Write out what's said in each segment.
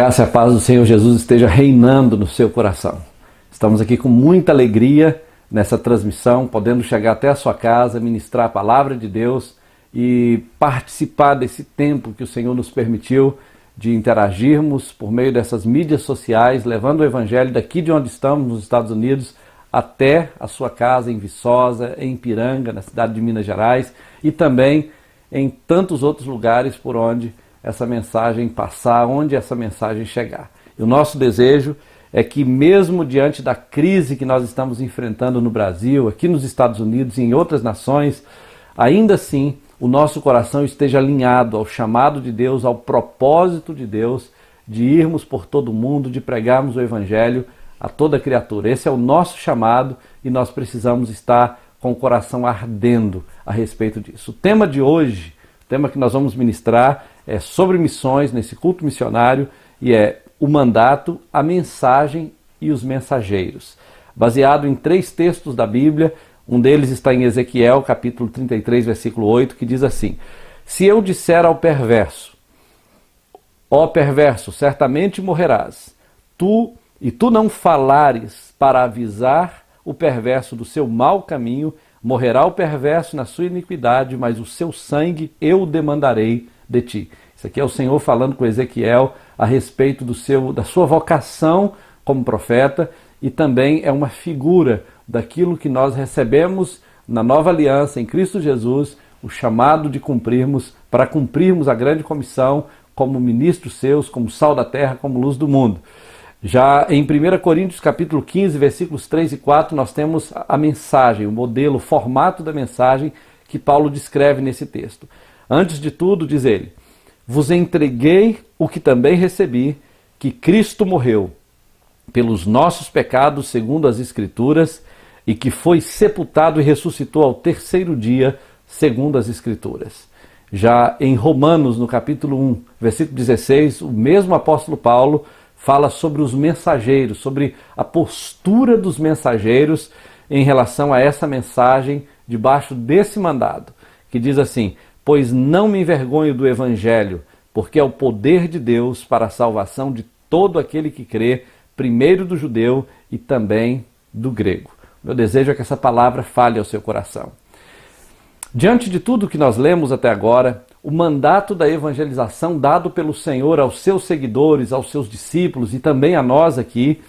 Graça e a paz do Senhor Jesus esteja reinando no seu coração. Estamos aqui com muita alegria nessa transmissão, podendo chegar até a sua casa, ministrar a palavra de Deus e participar desse tempo que o Senhor nos permitiu de interagirmos por meio dessas mídias sociais, levando o Evangelho daqui de onde estamos, nos Estados Unidos, até a sua casa em Viçosa, em Ipiranga, na cidade de Minas Gerais, e também em tantos outros lugares por onde essa mensagem passar, onde essa mensagem chegar. E o nosso desejo é que, mesmo diante da crise que nós estamos enfrentando no Brasil, aqui nos Estados Unidos e em outras nações, ainda assim o nosso coração esteja alinhado ao chamado de Deus, ao propósito de Deus, de irmos por todo o mundo, de pregarmos o Evangelho a toda criatura. Esse é o nosso chamado e nós precisamos estar com o coração ardendo a respeito disso. O tema de hoje, o tema que nós vamos ministrar, é sobre missões nesse culto missionário e é o mandato, a mensagem e os mensageiros. Baseado em 3 textos da Bíblia, um deles está em Ezequiel, capítulo 33, versículo 8, que diz assim: Se eu disser ao perverso, ó perverso, certamente morrerás, tu não falares para avisar o perverso do seu mau caminho, morrerá o perverso na sua iniquidade, mas o seu sangue eu demandarei de ti. Isso aqui é o Senhor falando com Ezequiel a respeito da sua vocação como profeta, e também é uma figura daquilo que nós recebemos na nova aliança em Cristo Jesus, o chamado de para cumprirmos a grande comissão como ministros seus, como sal da terra, como luz do mundo. Já em 1 Coríntios capítulo 15, versículos 3 e 4, nós temos a mensagem, o modelo, o formato da mensagem que Paulo descreve nesse texto. Antes de tudo, diz ele: vos entreguei o que também recebi, que Cristo morreu pelos nossos pecados, segundo as Escrituras, e que foi sepultado e ressuscitou ao 3º dia, segundo as Escrituras. Já em Romanos, no capítulo 1, versículo 16, o mesmo apóstolo Paulo fala sobre os mensageiros, sobre a postura dos mensageiros em relação a essa mensagem debaixo desse mandado, que diz assim: pois não me envergonho do Evangelho, porque é o poder de Deus para a salvação de todo aquele que crê, primeiro do judeu e também do grego. Meu desejo é que essa palavra fale ao seu coração. Diante de tudo que nós lemos até agora, o mandato da evangelização dado pelo Senhor aos seus seguidores, aos seus discípulos e também a nós aqui,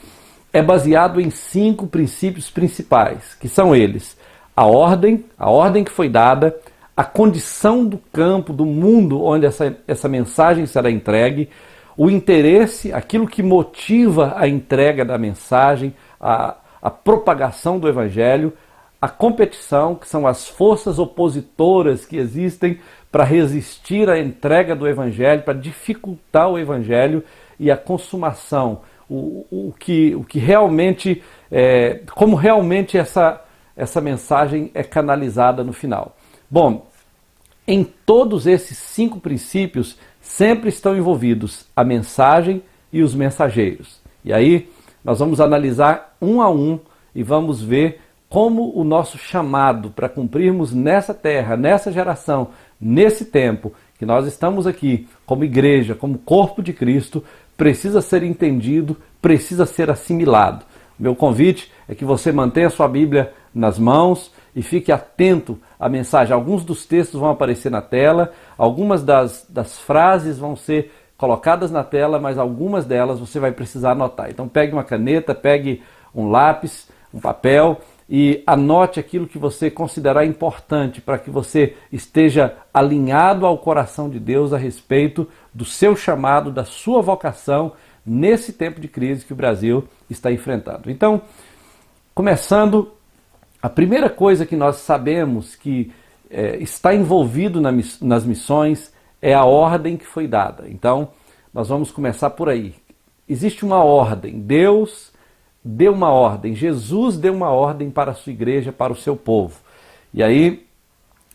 é baseado em 5 princípios principais, que são eles: a ordem que foi dada, a condição do campo, do mundo onde essa mensagem será entregue, o interesse, aquilo que motiva a entrega da mensagem, a propagação do Evangelho, a competição, que são as forças opositoras que existem para resistir à entrega do Evangelho, para dificultar o Evangelho, e a consumação, o que realmente, como realmente essa mensagem é canalizada no final. Bom, em todos esses 5 princípios sempre estão envolvidos a mensagem e os mensageiros. E aí nós vamos analisar um a um e vamos ver como o nosso chamado para cumprirmos nessa terra, nessa geração, nesse tempo que nós estamos aqui como igreja, como corpo de Cristo, precisa ser entendido, precisa ser assimilado. Meu convite é que você mantenha a sua Bíblia nas mãos e fique atento à mensagem. Alguns dos textos vão aparecer na tela, algumas das frases vão ser colocadas na tela, mas algumas delas você vai precisar anotar. Então pegue uma caneta, pegue um lápis, um papel e anote aquilo que você considerar importante para que você esteja alinhado ao coração de Deus a respeito do seu chamado, da sua vocação nesse tempo de crise que o Brasil está enfrentando. Então, começando, a primeira coisa que nós sabemos que está envolvido nas missões é a ordem que foi dada. Então, nós vamos começar por aí. Existe uma ordem, Deus deu uma ordem, Jesus deu uma ordem para a sua igreja, para o seu povo. E aí,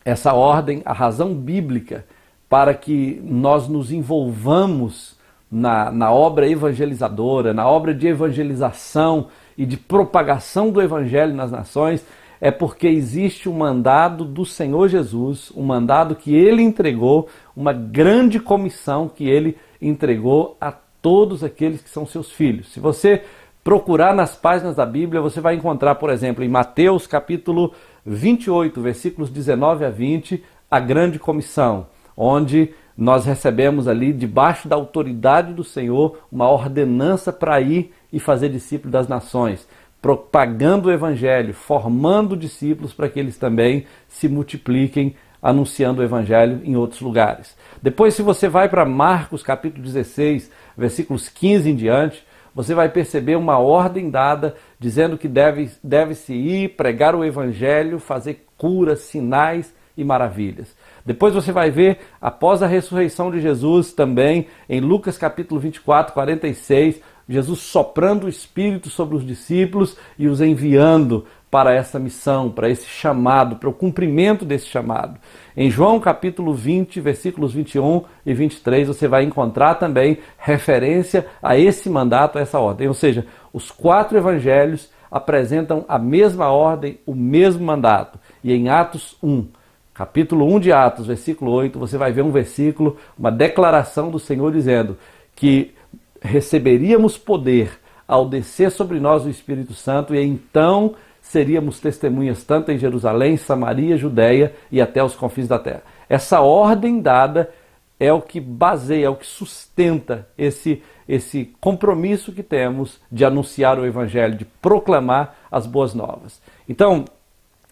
essa ordem, a razão bíblica para que nós nos envolvamos na obra evangelizadora, na obra de evangelização e de propagação do Evangelho nas nações, é porque existe um mandado do Senhor Jesus, um mandado que Ele entregou, uma grande comissão que Ele entregou a todos aqueles que são seus filhos. Se você procurar nas páginas da Bíblia, você vai encontrar, por exemplo, em Mateus capítulo 28, versículos 19 a 20, a grande comissão, onde nós recebemos ali, debaixo da autoridade do Senhor, uma ordenança para ir e fazer discípulos das nações, propagando o Evangelho, formando discípulos para que eles também se multipliquem, anunciando o Evangelho em outros lugares. Depois, se você vai para Marcos capítulo 16, versículos 15 em diante, você vai perceber uma ordem dada dizendo que deve-se ir, pregar o Evangelho, fazer curas, sinais e maravilhas. Depois você vai ver, após a ressurreição de Jesus, também em Lucas capítulo 24, 46, Jesus soprando o Espírito sobre os discípulos e os enviando para essa missão, para esse chamado, para o cumprimento desse chamado. Em João capítulo 20, versículos 21 e 23, você vai encontrar também referência a esse mandato, a essa ordem. Ou seja, os 4 evangelhos apresentam a mesma ordem, o mesmo mandato. E em Atos 1, capítulo 1 de Atos, versículo 8, você vai ver um versículo, uma declaração do Senhor dizendo que receberíamos poder ao descer sobre nós o Espírito Santo e então seríamos testemunhas tanto em Jerusalém, Samaria, Judéia e até os confins da terra. Essa ordem dada é o que baseia, é o que sustenta esse compromisso que temos de anunciar o Evangelho, de proclamar as boas novas. Então,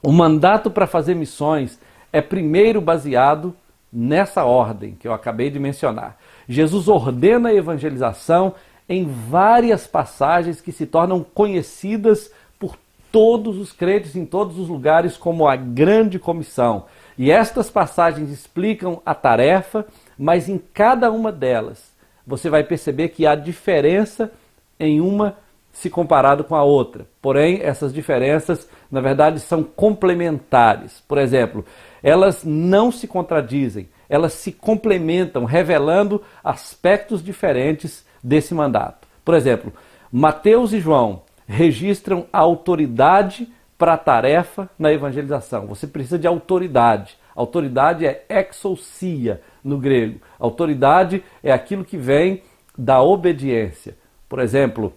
o mandato para fazer missões é primeiro baseado nessa ordem que eu acabei de mencionar. Jesus ordena a evangelização em várias passagens que se tornam conhecidas por todos os crentes em todos os lugares como a grande comissão. E estas passagens explicam a tarefa, mas em cada uma delas você vai perceber que há diferença em uma se comparado com a outra. Porém, essas diferenças, na verdade, são complementares. Por exemplo, elas não se contradizem, elas se complementam, revelando aspectos diferentes desse mandato. Por exemplo, Mateus e João registram a autoridade para a tarefa na evangelização. Você precisa de autoridade. Autoridade é exousia no grego. Autoridade é aquilo que vem da obediência. Por exemplo,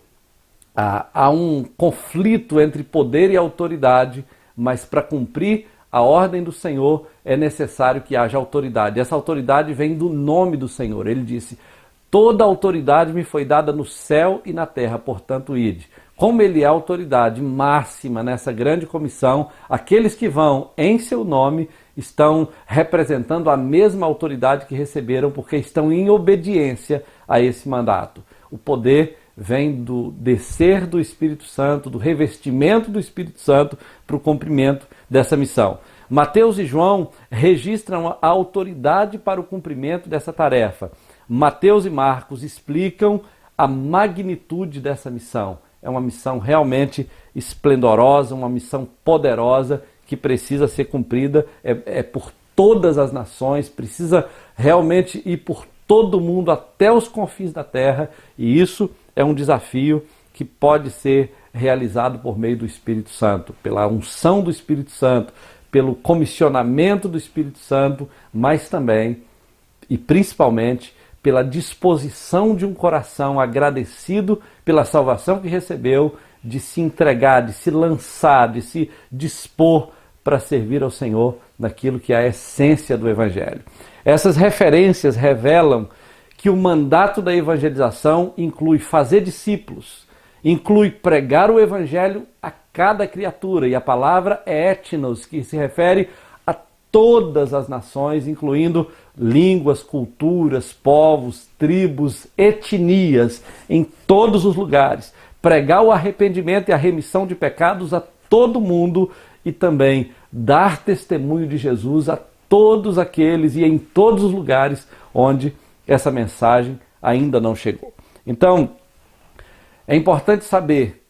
há um conflito entre poder e autoridade, mas para cumprir a ordem do Senhor é necessário que haja autoridade. Essa autoridade vem do nome do Senhor. Ele disse: toda autoridade me foi dada no céu e na terra, portanto ide. Como ele é a autoridade máxima nessa grande comissão, aqueles que vão em seu nome estão representando a mesma autoridade que receberam, porque estão em obediência a esse mandato. O poder vem do descer do Espírito Santo, do revestimento do Espírito Santo para o cumprimento dessa missão. Mateus e João registram a autoridade para o cumprimento dessa tarefa. Mateus e Marcos explicam a magnitude dessa missão. É uma missão realmente esplendorosa, uma missão poderosa que precisa ser cumprida por todas as nações, precisa realmente ir por todo mundo até os confins da terra, e isso é um desafio que pode ser realizado por meio do Espírito Santo, pela unção do Espírito Santo, pelo comissionamento do Espírito Santo, mas também e principalmente pela disposição de um coração agradecido pela salvação que recebeu, de se entregar, de se lançar, de se dispor para servir ao Senhor naquilo que é a essência do Evangelho. Essas referências revelam que o mandato da evangelização inclui fazer discípulos, inclui pregar o Evangelho a cada criatura, e a palavra é etnos, que se refere a todas as nações, incluindo línguas, culturas, povos, tribos, etnias, em todos os lugares. Pregar o arrependimento e a remissão de pecados a todo mundo e também dar testemunho de Jesus a todos aqueles e em todos os lugares onde essa mensagem ainda não chegou. Então, é importante saber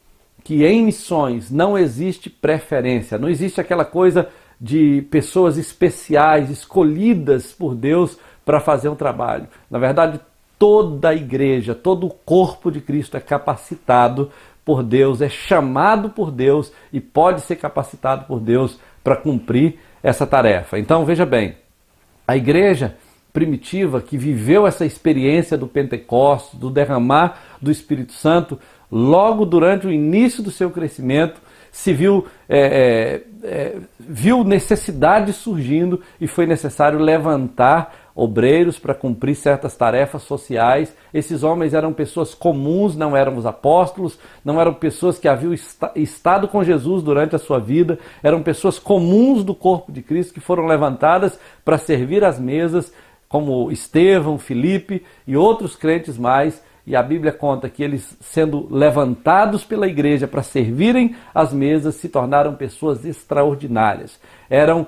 que em missões não existe preferência, não existe aquela coisa de pessoas especiais, escolhidas por Deus para fazer um trabalho. Na verdade, toda a igreja, todo o corpo de Cristo é capacitado por Deus, é chamado por Deus e pode ser capacitado por Deus para cumprir essa tarefa. Então, veja bem, a igreja primitiva que viveu essa experiência do Pentecostes, do derramar do Espírito Santo, logo durante o início do seu crescimento, se viu necessidade surgindo e foi necessário levantar obreiros para cumprir certas tarefas sociais. Esses homens eram pessoas comuns, não eram os apóstolos, não eram pessoas que haviam estado com Jesus durante a sua vida, eram pessoas comuns do corpo de Cristo que foram levantadas para servir às mesas, como Estevão, Filipe e outros crentes mais. E a Bíblia conta que eles, sendo levantados pela igreja para servirem às mesas, se tornaram pessoas extraordinárias. Eram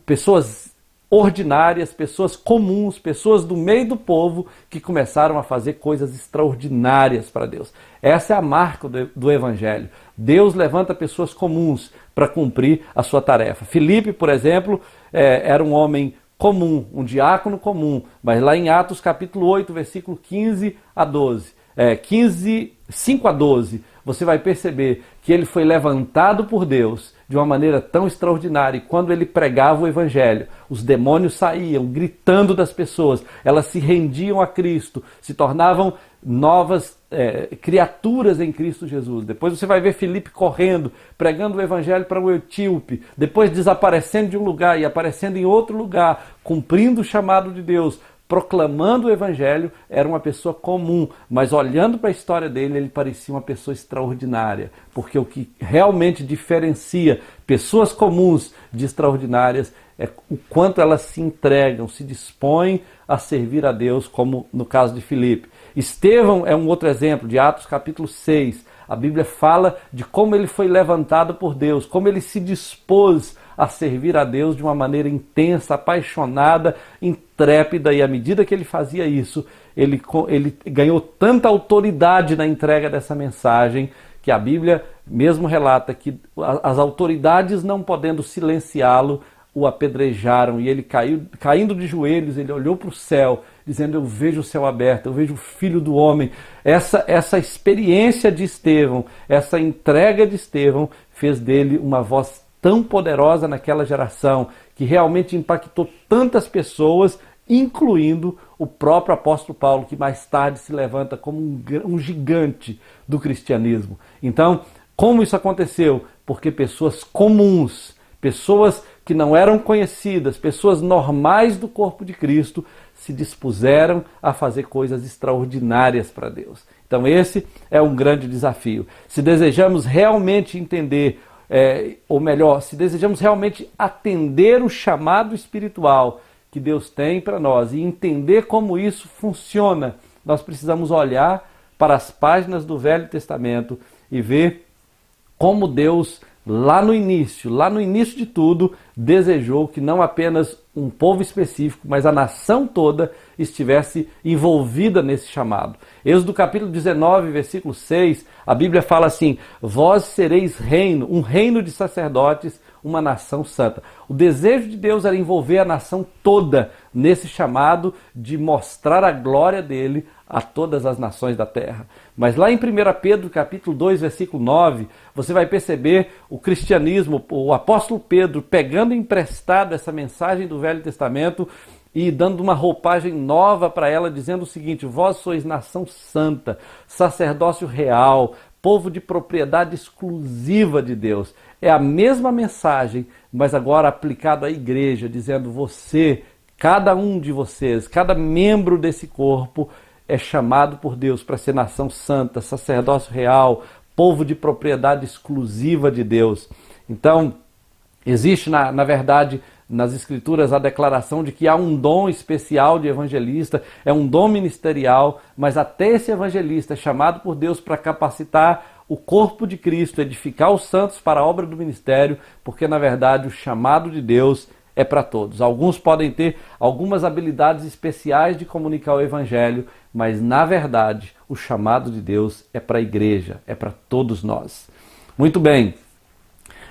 pessoas ordinárias, pessoas comuns, pessoas do meio do povo que começaram a fazer coisas extraordinárias para Deus. Essa é a marca do Evangelho. Deus levanta pessoas comuns para cumprir a sua tarefa. Filipe, por exemplo, era um homem comum, um diácono comum, mas lá em Atos capítulo 8, versículo 15 a 12, 5 a 12, você vai perceber que ele foi levantado por Deus de uma maneira tão extraordinária, e quando ele pregava o Evangelho, os demônios saíam gritando das pessoas, elas se rendiam a Cristo, se tornavam novas criaturas em Cristo Jesus. Depois você vai ver Filipe correndo, pregando o Evangelho para o etíope, depois desaparecendo de um lugar e aparecendo em outro lugar, cumprindo o chamado de Deus, proclamando o Evangelho. Era uma pessoa comum, mas olhando para a história dele, ele parecia uma pessoa extraordinária, porque o que realmente diferencia pessoas comuns de extraordinárias é o quanto elas se entregam, se dispõem a servir a Deus, como no caso de Filipe. Estevão é um outro exemplo, de Atos capítulo 6. A Bíblia fala de como ele foi levantado por Deus, como ele se dispôs a servir a Deus de uma maneira intensa, apaixonada, intrépida, e à medida que ele fazia isso, ele ganhou tanta autoridade na entrega dessa mensagem, que a Bíblia mesmo relata que as autoridades, não podendo silenciá-lo, o apedrejaram, e ele caindo de joelhos, ele olhou para o céu, dizendo: eu vejo o céu aberto, eu vejo o Filho do Homem. Essa experiência de Estevão, essa entrega de Estevão, fez dele uma voz tão poderosa naquela geração, que realmente impactou tantas pessoas, incluindo o próprio apóstolo Paulo, que mais tarde se levanta como um gigante do cristianismo. Então, como isso aconteceu? Porque pessoas comuns, pessoas que não eram conhecidas, pessoas normais do corpo de Cristo, se dispuseram a fazer coisas extraordinárias para Deus. Então esse é um grande desafio. Se desejamos realmente entender, ou melhor, se desejamos realmente atender o chamado espiritual que Deus tem para nós e entender como isso funciona, nós precisamos olhar para as páginas do Velho Testamento e ver como Deus, lá no início de tudo, desejou que não apenas um povo específico, mas a nação toda estivesse envolvida nesse chamado. Êxodo capítulo 19, versículo 6, a Bíblia fala assim: vós sereis reino, um reino de sacerdotes, uma nação santa. O desejo de Deus era envolver a nação toda nesse chamado de mostrar a glória dele a todas as nações da terra. Mas lá em 1 Pedro capítulo 2, versículo 9, você vai perceber o cristianismo, o apóstolo Pedro pegando emprestado essa mensagem do Velho Testamento e dando uma roupagem nova para ela, dizendo o seguinte: vós sois nação santa, sacerdócio real, povo de propriedade exclusiva de Deus. É a mesma mensagem, mas agora aplicado à igreja, dizendo: você, cada um de vocês, cada membro desse corpo é chamado por Deus para ser nação santa, sacerdócio real, povo de propriedade exclusiva de Deus. Então, existe na verdade nas Escrituras a declaração de que há um dom especial de evangelista, é um dom ministerial, mas até esse evangelista é chamado por Deus para capacitar o corpo de Cristo, edificar os santos para a obra do ministério, porque na verdade o chamado de Deus é para todos. Alguns podem ter algumas habilidades especiais de comunicar o evangelho, mas na verdade o chamado de Deus é para a igreja, é para todos nós. Muito bem,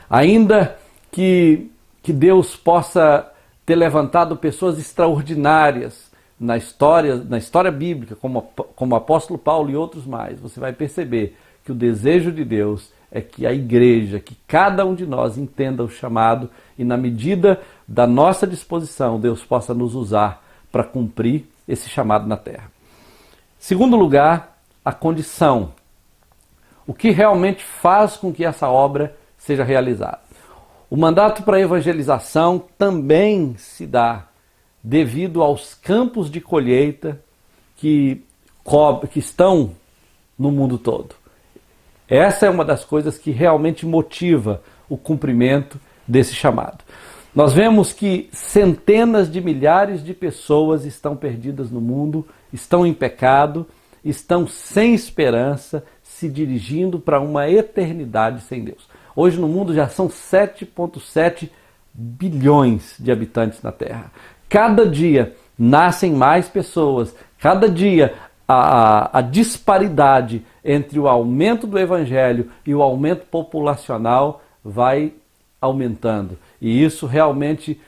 ainda que Deus possa ter levantado pessoas extraordinárias na história bíblica, como o apóstolo Paulo e outros mais, você vai perceber que o desejo de Deus é que a igreja, que cada um de nós entenda o chamado e, na medida da nossa disposição, Deus possa nos usar para cumprir esse chamado na terra. Segundo lugar, a condição. O que realmente faz com que essa obra seja realizada. O mandato para a evangelização também se dá devido aos campos de colheita que estão no mundo todo. Essa é uma das coisas que realmente motiva o cumprimento desse chamado. Nós vemos que centenas de milhares de pessoas estão perdidas no mundo, estão em pecado, estão sem esperança, se dirigindo para uma eternidade sem Deus. Hoje no mundo já são 7,7 bilhões de habitantes na Terra. Cada dia nascem mais pessoas, cada dia a disparidade entre o aumento do evangelho e o aumento populacional vai aumentando. E isso realmente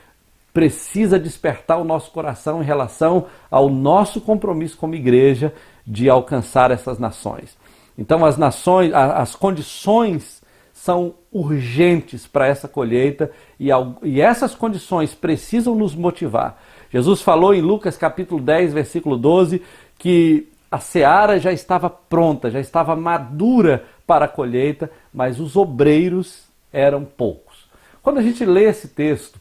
precisa despertar o nosso coração em relação ao nosso compromisso como igreja de alcançar essas nações. Então as condições são urgentes para essa colheita e essas condições precisam nos motivar. Jesus falou em Lucas capítulo 10, versículo 12, que a seara já estava pronta, já estava madura para a colheita, mas os obreiros eram poucos. Quando a gente lê esse texto,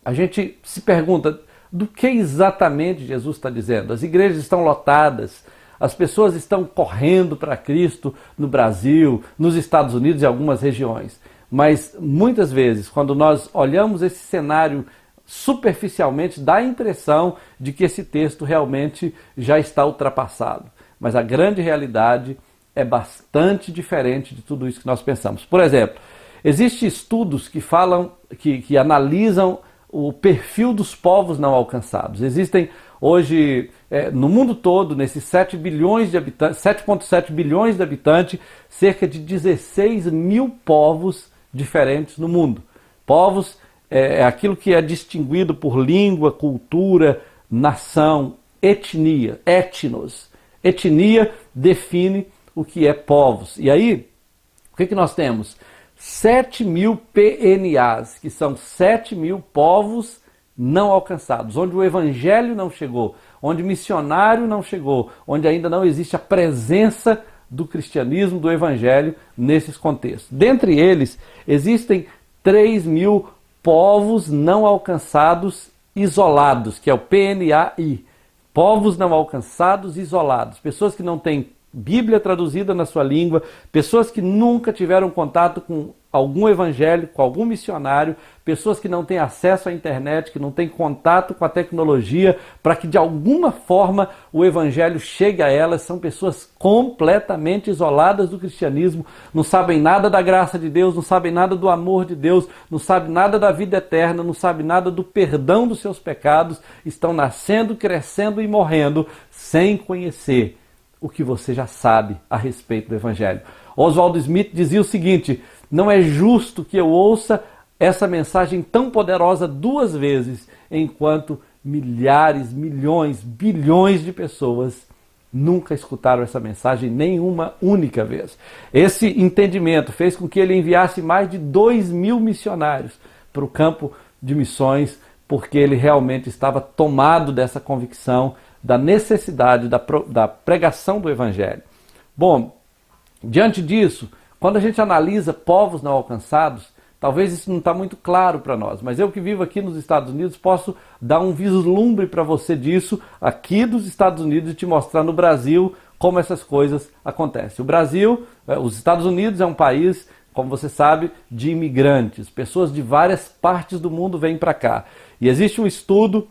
a gente se pergunta do que exatamente Jesus está dizendo. As igrejas estão lotadas, as pessoas estão correndo para Cristo no Brasil, nos Estados Unidos e algumas regiões. Mas muitas vezes, quando nós olhamos esse cenário superficialmente, dá a impressão de que esse texto realmente já está ultrapassado. Mas a grande realidade é bastante diferente de tudo isso que nós pensamos. Por exemplo, existem estudos que falam, que analisam o perfil dos povos não alcançados. Existem hoje, no mundo todo, nesses 7,7 bilhões de habitantes, cerca de 16 mil povos diferentes no mundo. Povos é aquilo que é distinguido por língua, cultura, nação, etnia, etnos. Etnia define o que é povos. E aí, o que nós temos? 7 mil PNAs, que são 7 mil povos não alcançados, onde o evangelho não chegou, onde missionário não chegou, onde ainda não existe a presença do cristianismo, do evangelho nesses contextos. Dentre eles, existem 3 mil povos não alcançados isolados, que é o PNAI. Povos não alcançados isolados, pessoas que não têm Bíblia traduzida na sua língua, pessoas que nunca tiveram contato com algum evangelho, com algum missionário, pessoas que não têm acesso à internet, que não têm contato com a tecnologia, para que de alguma forma o evangelho chegue a elas. São pessoas completamente isoladas do cristianismo, não sabem nada da graça de Deus, não sabem nada do amor de Deus, não sabem nada da vida eterna, não sabem nada do perdão dos seus pecados, estão nascendo, crescendo e morrendo sem conhecer o que você já sabe a respeito do evangelho. Oswald Smith dizia o seguinte: não é justo que eu ouça essa mensagem tão poderosa 2 vezes, enquanto milhares, milhões, bilhões de pessoas nunca escutaram essa mensagem nenhuma única vez. Esse entendimento fez com que ele enviasse mais de 2.000 missionários para o campo de missões, porque ele realmente estava tomado dessa convicção da necessidade da pregação do evangelho. Bom, diante disso, quando a gente analisa povos não alcançados, talvez isso não está muito claro para nós, mas eu que vivo aqui nos Estados Unidos posso dar um vislumbre para você disso aqui dos Estados Unidos e te mostrar no Brasil como essas coisas acontecem. O Brasil, os Estados Unidos é um país, como você sabe, de imigrantes. Pessoas de várias partes do mundo vêm para cá. E existe um estudo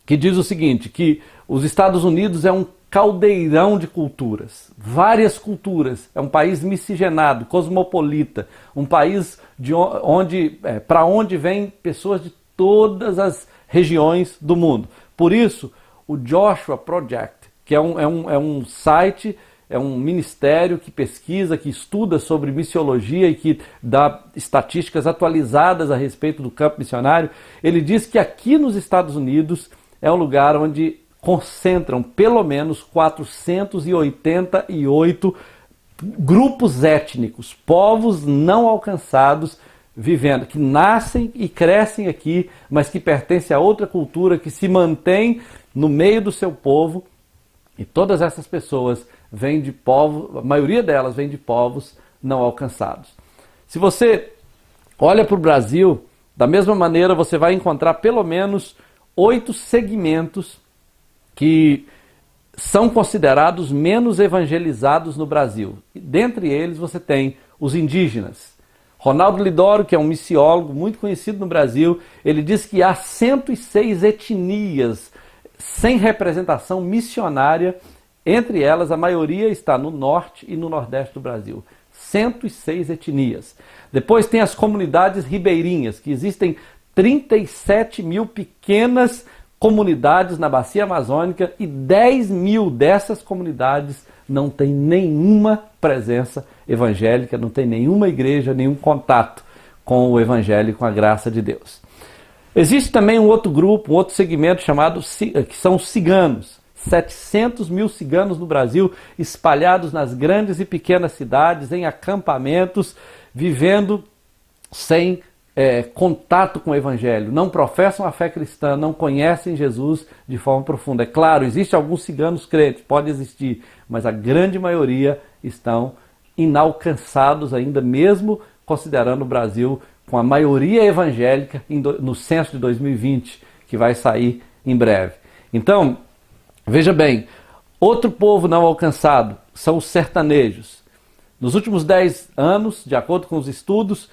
que diz o seguinte, que os Estados Unidos é um caldeirão de culturas, várias culturas, é um país miscigenado, cosmopolita, um país para onde vêm pessoas de todas as regiões do mundo. Por isso, o Joshua Project, que é um site, é um ministério que pesquisa, que estuda sobre missiologia e que dá estatísticas atualizadas a respeito do campo missionário, ele diz que aqui nos Estados Unidos é um lugar onde concentram pelo menos 488 grupos étnicos, povos não alcançados vivendo, que nascem e crescem aqui, mas que pertencem a outra cultura, que se mantém no meio do seu povo. E todas essas pessoas vêm de povos, a maioria delas vem de povos não alcançados. Se você olha para o Brasil, da mesma maneira você vai encontrar pelo menos 8 segmentos que são considerados menos evangelizados no Brasil. Dentre eles você tem os indígenas. Ronaldo Lidório, que é um missiólogo muito conhecido no Brasil, ele diz que há 106 etnias sem representação missionária. Entre elas, a maioria está no norte e no nordeste do Brasil. 106 etnias. Depois tem as comunidades ribeirinhas, que existem 37 mil pequenas comunidades na bacia amazônica e 10 mil dessas comunidades não tem nenhuma presença evangélica, não tem nenhuma igreja, nenhum contato com o evangelho e com a graça de Deus. Existe também um outro grupo, um outro segmento chamado, que são os ciganos. 700 mil ciganos no Brasil, espalhados nas grandes e pequenas cidades, em acampamentos, vivendo sem contato com o evangelho, não professam a fé cristã, não conhecem Jesus de forma profunda. É claro, existe alguns ciganos crentes, pode existir, mas a grande maioria estão inalcançados ainda, mesmo considerando o Brasil com a maioria evangélica no censo de 2020, que vai sair em breve. Então, veja bem, outro povo não alcançado são os sertanejos. Nos últimos 10 anos, de acordo com os estudos,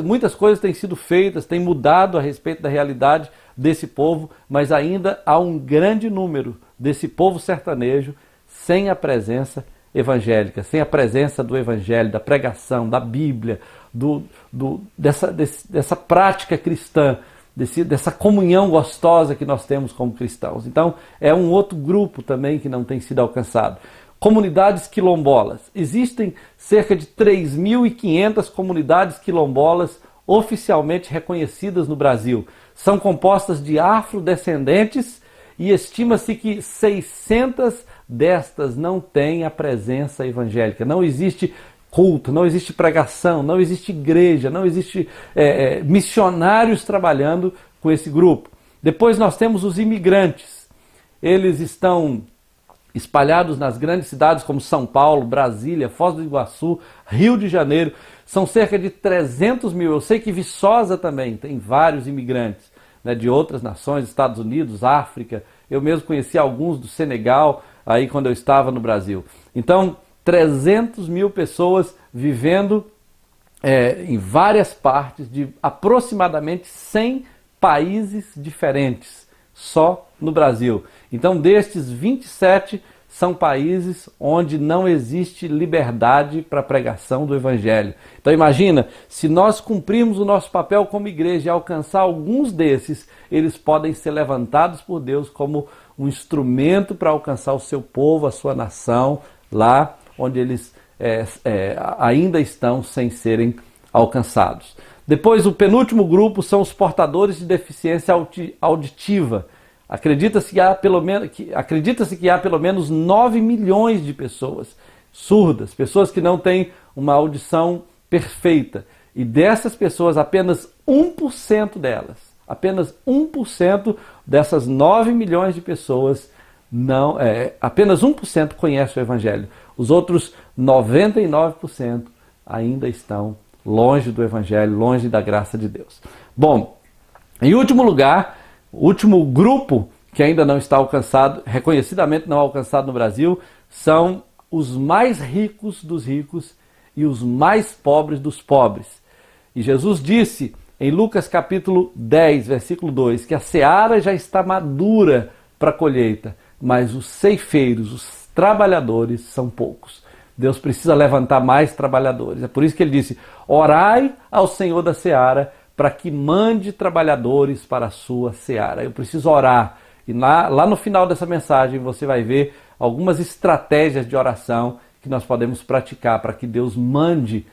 muitas coisas têm sido feitas, têm mudado a respeito da realidade desse povo, mas ainda há um grande número desse povo sertanejo sem a presença evangélica, sem a presença do evangelho, da pregação, da Bíblia, dessa prática cristã, dessa comunhão gostosa que nós temos como cristãos. Então, é um outro grupo também que não tem sido alcançado. Comunidades quilombolas. Existem cerca de 3.500 comunidades quilombolas oficialmente reconhecidas no Brasil. São compostas de afrodescendentes e estima-se que 600 destas não têm a presença evangélica. Não existe culto, não existe pregação, não existe igreja, não existe missionários trabalhando com esse grupo. Depois nós temos os imigrantes. Eles estão espalhados nas grandes cidades como São Paulo, Brasília, Foz do Iguaçu, Rio de Janeiro. São cerca de 300 mil. Eu sei que Viçosa também tem vários imigrantes, né, de outras nações, Estados Unidos, África. Eu mesmo conheci alguns do Senegal, aí quando eu estava no Brasil. Então, 300 mil pessoas vivendo em várias partes de aproximadamente 100 países diferentes, só no Brasil. Então, destes 27 são países onde não existe liberdade para a pregação do Evangelho. Então imagina, se nós cumprirmos o nosso papel como igreja e alcançar alguns desses, eles podem ser levantados por Deus como um instrumento para alcançar o seu povo, a sua nação, lá onde eles ainda estão sem serem alcançados. Depois, o penúltimo grupo são os portadores de deficiência auditiva. Acredita-se que há pelo menos 9 milhões de pessoas surdas, pessoas que não têm uma audição perfeita. E dessas pessoas, apenas 1% apenas 1% dessas 9 milhões de pessoas, apenas 1% conhece o Evangelho. Os outros 99% ainda estão longe do Evangelho, longe da graça de Deus. Bom, em último lugar, o último grupo que ainda não está alcançado, reconhecidamente não alcançado no Brasil, são os mais ricos dos ricos e os mais pobres dos pobres. E Jesus disse em Lucas capítulo 10, versículo 2, que a seara já está madura para a colheita, mas os ceifeiros, os trabalhadores são poucos. Deus precisa levantar mais trabalhadores. É por isso que ele disse, orai ao Senhor da seara para que mande trabalhadores para a sua seara. Eu preciso orar. E lá no final dessa mensagem você vai ver algumas estratégias de oração que nós podemos praticar para que Deus mande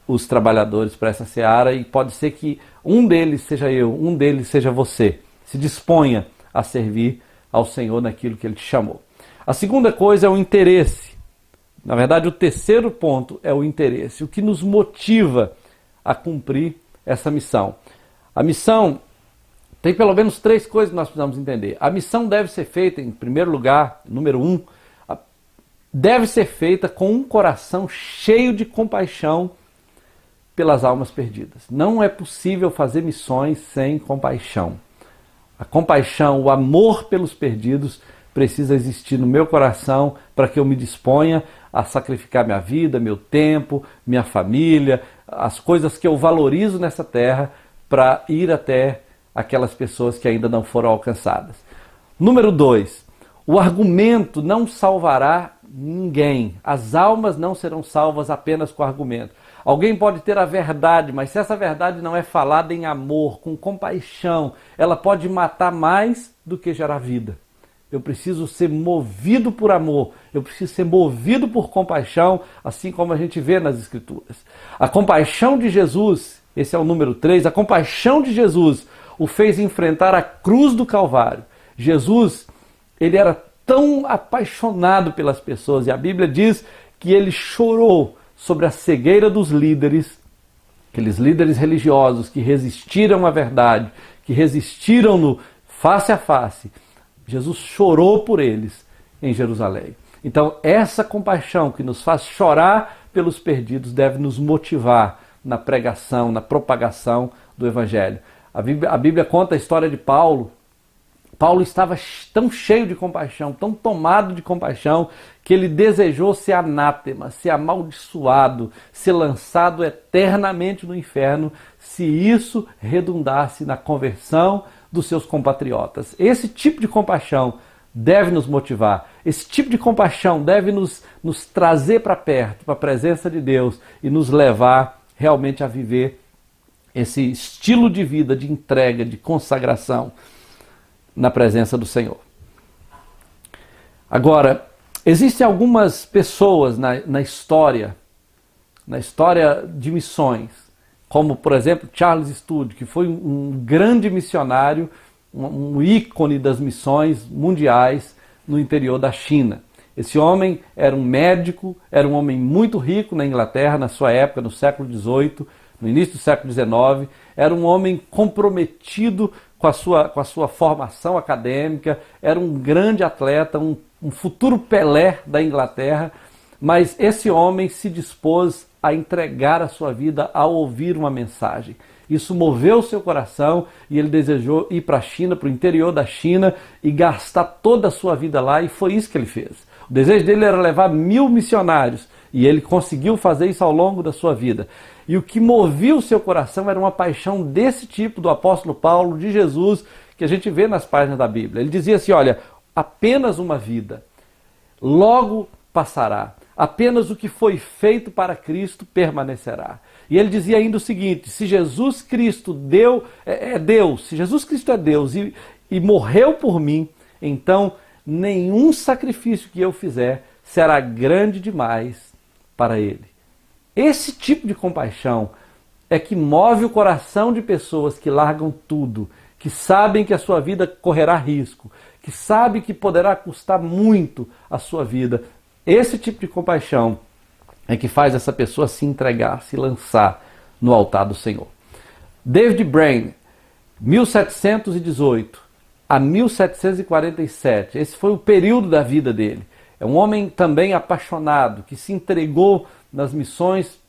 os trabalhadores para essa seara, e pode ser que um deles seja eu, um deles seja você. Se disponha a servir ao Senhor naquilo que Ele te chamou. A segunda coisa é o interesse. Na verdade, o terceiro ponto é o interesse. O que nos motiva a cumprir essa missão. A missão tem pelo menos 3 coisas que nós precisamos entender. A missão deve ser feita, em primeiro lugar, número 1, deve ser feita com um coração cheio de compaixão pelas almas perdidas. Não é possível fazer missões sem compaixão. A compaixão, o amor pelos perdidos precisa existir no meu coração para que eu me disponha a sacrificar minha vida, meu tempo, minha família, as coisas que eu valorizo nessa terra para ir até aquelas pessoas que ainda não foram alcançadas. Número 2, o argumento não salvará ninguém. As almas não serão salvas apenas com argumento. Alguém pode ter a verdade, mas se essa verdade não é falada em amor, com compaixão, ela pode matar mais do que gerar vida. Eu preciso ser movido por amor, eu preciso ser movido por compaixão, assim como a gente vê nas Escrituras. A compaixão de Jesus, esse é o número 3, a compaixão de Jesus o fez enfrentar a cruz do Calvário. Jesus, ele era tão apaixonado pelas pessoas, e a Bíblia diz que ele chorou sobre a cegueira dos líderes, aqueles líderes religiosos que resistiram à verdade, que resistiram no face a face. Jesus chorou por eles em Jerusalém. Então, essa compaixão que nos faz chorar pelos perdidos deve nos motivar na pregação, na propagação do Evangelho. A Bíblia conta a história de Paulo. Paulo estava tão cheio de compaixão, tão tomado de compaixão, que ele desejou ser anátema, ser amaldiçoado, ser lançado eternamente no inferno, se isso redundasse na conversão dos seus compatriotas. Esse tipo de compaixão deve nos motivar, esse tipo de compaixão deve nos trazer para perto, para a presença de Deus e nos levar realmente a viver esse estilo de vida, de entrega, de consagração na presença do Senhor. Agora, existem algumas pessoas na história de missões, como, por exemplo, Charles Stewart, que foi um grande missionário, um ícone das missões mundiais no interior da China. Esse homem era um médico, era um homem muito rico na Inglaterra, na sua época, no século XVIII, no início do século XIX, era um homem comprometido com a sua formação acadêmica, era um grande atleta, um futuro Pelé da Inglaterra, mas esse homem se dispôs a entregar a sua vida ao ouvir uma mensagem. Isso moveu o seu coração e ele desejou ir para a China, para o interior da China e gastar toda a sua vida lá, e foi isso que ele fez. O desejo dele era levar 1000 missionários e ele conseguiu fazer isso ao longo da sua vida. E o que movia o seu coração era uma paixão desse tipo do apóstolo Paulo, de Jesus, que a gente vê nas páginas da Bíblia. Ele dizia assim, olha, apenas uma vida, logo passará. Apenas o que foi feito para Cristo permanecerá. E ele dizia ainda o seguinte, se Jesus Cristo é Deus, se Jesus Cristo é Deus e morreu por mim, então nenhum sacrifício que eu fizer será grande demais para ele. Esse tipo de compaixão é que move o coração de pessoas que largam tudo, que sabem que a sua vida correrá risco, que sabem que poderá custar muito a sua vida. Esse tipo de compaixão é que faz essa pessoa se entregar, se lançar no altar do Senhor. David Brain, 1718 a 1747, esse foi o período da vida dele. É um homem também apaixonado, que se entregou nas missões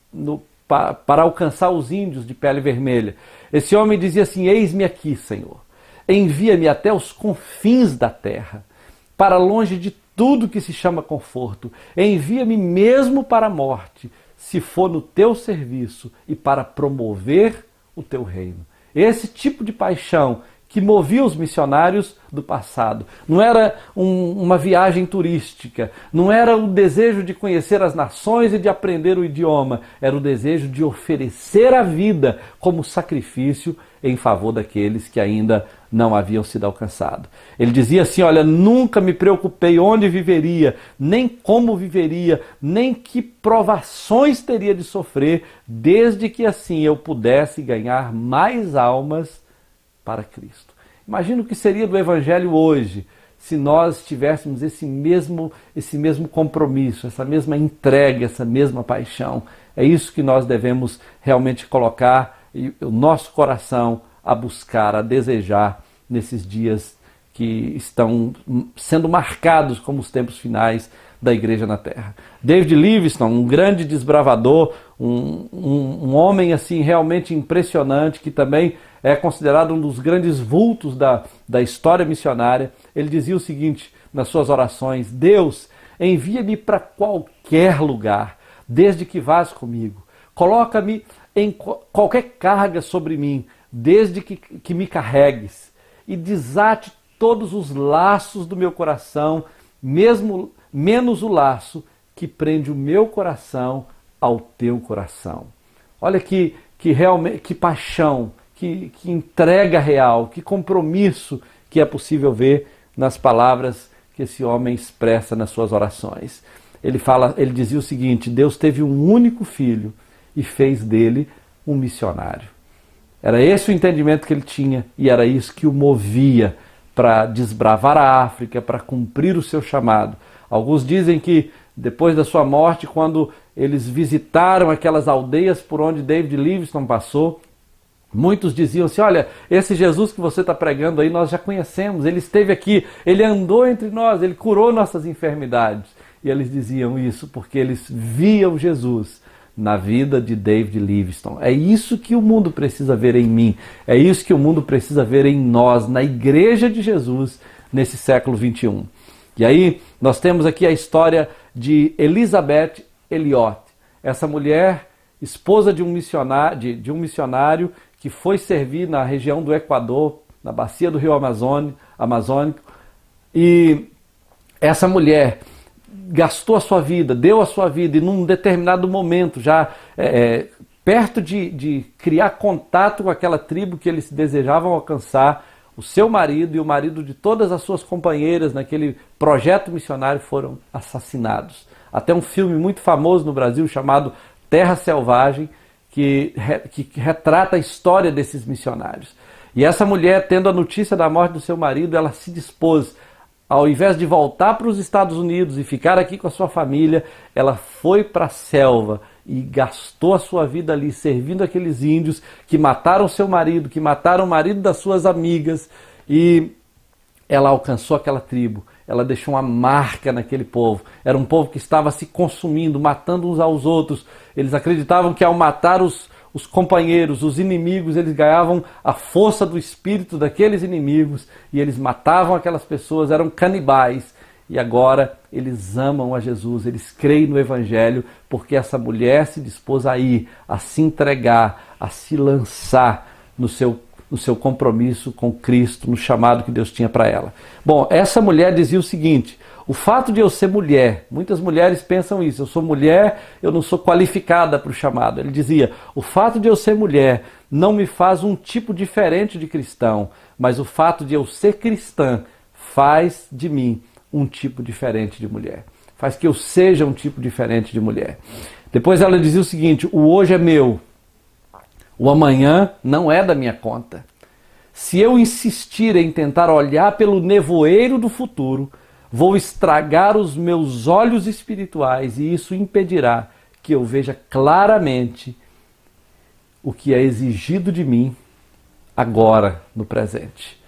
para alcançar os índios de pele vermelha. Esse homem dizia assim, eis-me aqui, Senhor, envia-me até os confins da terra, para longe de tudo que se chama conforto, envia-me mesmo para a morte, se for no teu serviço e para promover o teu reino. Esse tipo de paixão que movia os missionários do passado. Não era uma viagem turística, não era o desejo de conhecer as nações e de aprender o idioma, era o desejo de oferecer a vida como sacrifício em favor daqueles que ainda não haviam sido alcançados. Ele dizia assim, olha, nunca me preocupei onde viveria, nem como viveria, nem que provações teria de sofrer, desde que assim eu pudesse ganhar mais almas para Cristo. Imagina o que seria do Evangelho hoje, se nós tivéssemos esse mesmo compromisso, essa mesma entrega, essa mesma paixão. É isso que nós devemos realmente colocar o nosso coração a buscar, a desejar nesses dias que estão sendo marcados como os tempos finais da Igreja na Terra. David Livingstone, um grande desbravador, um homem assim realmente impressionante, que também é considerado um dos grandes vultos da história missionária. Ele dizia o seguinte nas suas orações: Deus, envia-me para qualquer lugar, desde que vás comigo. Coloca-me em qualquer carga sobre mim, desde que me carregues, e desate todos os laços do meu coração, mesmo menos o laço que prende o meu coração ao teu coração. Olha que paixão, que entrega real, que compromisso que é possível ver nas palavras que esse homem expressa nas suas orações. Ele dizia o seguinte: Deus teve um único filho e fez dele um missionário. Era esse o entendimento que ele tinha e era isso que o movia para desbravar a África, para cumprir o seu chamado. Alguns dizem que depois da sua morte, quando eles visitaram aquelas aldeias por onde David Livingstone passou, muitos diziam assim: olha, esse Jesus que você está pregando aí nós já conhecemos, ele esteve aqui, ele andou entre nós, ele curou nossas enfermidades. E eles diziam isso porque eles viam Jesus na vida de David Livingstone. É isso que o mundo precisa ver em mim, é isso que o mundo precisa ver em nós, na Igreja de Jesus, nesse século 21. E aí nós temos aqui a história de Elizabeth Elliot, essa mulher, esposa de um missionário que foi servir na região do Equador, na bacia do rio Amazônico, e essa mulher gastou a sua vida, deu a sua vida, e num determinado momento, já perto de criar contato com aquela tribo que eles desejavam alcançar, o seu marido e o marido de todas as suas companheiras naquele projeto missionário foram assassinados. Até um filme muito famoso no Brasil chamado Terra Selvagem, que retrata a história desses missionários. E essa mulher, tendo a notícia da morte do seu marido, ela se dispôs, ao invés de voltar para os Estados Unidos e ficar aqui com a sua família, ela foi para a selva e gastou a sua vida ali servindo aqueles índios que mataram seu marido, que mataram o marido das suas amigas, e ela alcançou aquela tribo. Ela deixou uma marca naquele povo. Era um povo que estava se consumindo, matando uns aos outros. Eles acreditavam que ao matar os companheiros, os inimigos, eles ganhavam a força do espírito daqueles inimigos e eles matavam aquelas pessoas, eram canibais. E agora eles amam a Jesus, eles creem no Evangelho, porque essa mulher se dispôs a ir, a se entregar, a se lançar no seu compromisso com Cristo, no chamado que Deus tinha para ela. Bom, essa mulher dizia o seguinte: o fato de eu ser mulher, muitas mulheres pensam isso, eu sou mulher, eu não sou qualificada para o chamado. Ele dizia: o fato de eu ser mulher não me faz um tipo diferente de cristão, mas o fato de eu ser cristã faz de mim um tipo diferente de mulher. Faz que eu seja um tipo diferente de mulher. Depois ela dizia o seguinte: o hoje é meu, o amanhã não é da minha conta. Se eu insistir em tentar olhar pelo nevoeiro do futuro, vou estragar os meus olhos espirituais e isso impedirá que eu veja claramente o que é exigido de mim agora, no presente.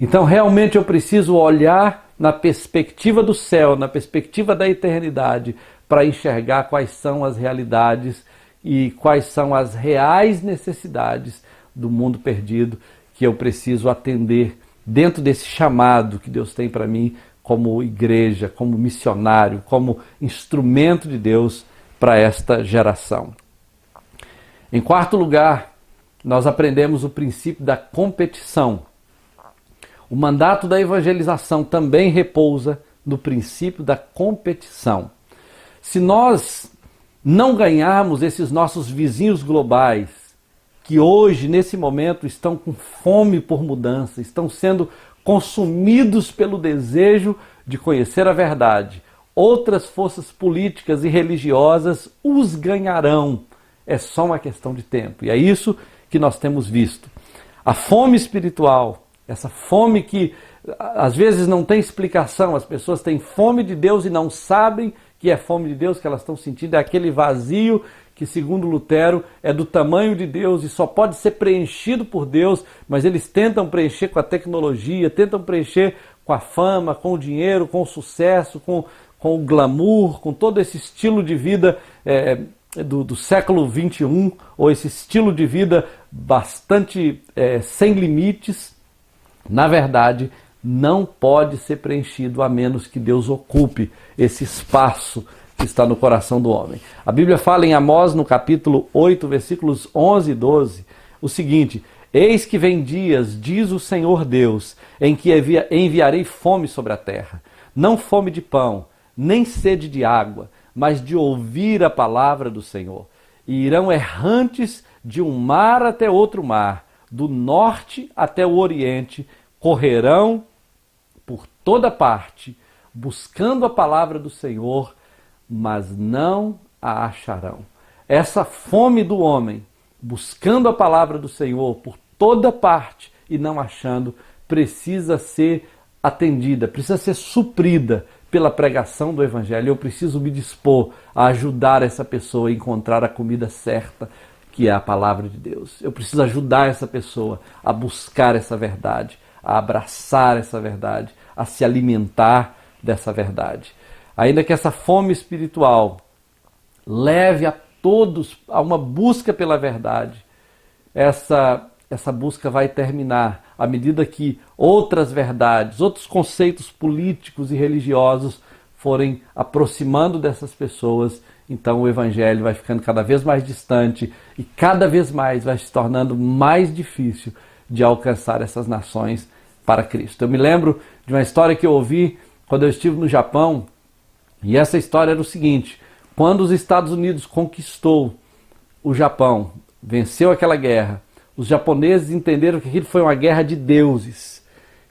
Então, realmente eu preciso olhar na perspectiva do céu, na perspectiva da eternidade, para enxergar quais são as realidades e quais são as reais necessidades do mundo perdido que eu preciso atender dentro desse chamado que Deus tem para mim como igreja, como missionário, como instrumento de Deus para esta geração. Em quarto lugar, nós aprendemos o princípio da competição. O mandato da evangelização também repousa no princípio da competição. Se nós não ganharmos esses nossos vizinhos globais, que hoje, nesse momento, estão com fome por mudança, estão sendo consumidos pelo desejo de conhecer a verdade, outras forças políticas e religiosas os ganharão. É só uma questão de tempo. E é isso que nós temos visto. A fome espiritual, essa fome que às vezes não tem explicação, as pessoas têm fome de Deus e não sabem que é fome de Deus que elas estão sentindo, é aquele vazio que, segundo Lutero, é do tamanho de Deus e só pode ser preenchido por Deus, mas eles tentam preencher com a tecnologia, tentam preencher com a fama, com o dinheiro, com o sucesso, com o glamour, com todo esse estilo de vida do século XXI, ou esse estilo de vida bastante sem limites. Na verdade, não pode ser preenchido a menos que Deus ocupe esse espaço que está no coração do homem. A Bíblia fala em Amós, no capítulo 8, versículos 11 e 12, o seguinte: eis que vem dias, diz o Senhor Deus, em que enviarei fome sobre a terra, não fome de pão, nem sede de água, mas de ouvir a palavra do Senhor. E irão errantes de um mar até outro mar, do norte até o oriente, correrão por toda parte, buscando a palavra do Senhor, mas não a acharão. Essa fome do homem, buscando a palavra do Senhor por toda parte e não achando, precisa ser atendida, precisa ser suprida pela pregação do Evangelho. Eu preciso me dispor a ajudar essa pessoa a encontrar a comida certa, que é a palavra de Deus. Eu preciso ajudar essa pessoa a buscar essa verdade, a abraçar essa verdade, a se alimentar dessa verdade. Ainda que essa fome espiritual leve a todos a uma busca pela verdade, essa busca vai terminar à medida que outras verdades, outros conceitos políticos e religiosos forem aproximando dessas pessoas. Então o Evangelho vai ficando cada vez mais distante e cada vez mais vai se tornando mais difícil de alcançar essas nações para Cristo. Eu me lembro de uma história que eu ouvi quando eu estive no Japão, e essa história era o seguinte: quando os Estados Unidos conquistou o Japão, venceu aquela guerra, os japoneses entenderam que aquilo foi uma guerra de deuses.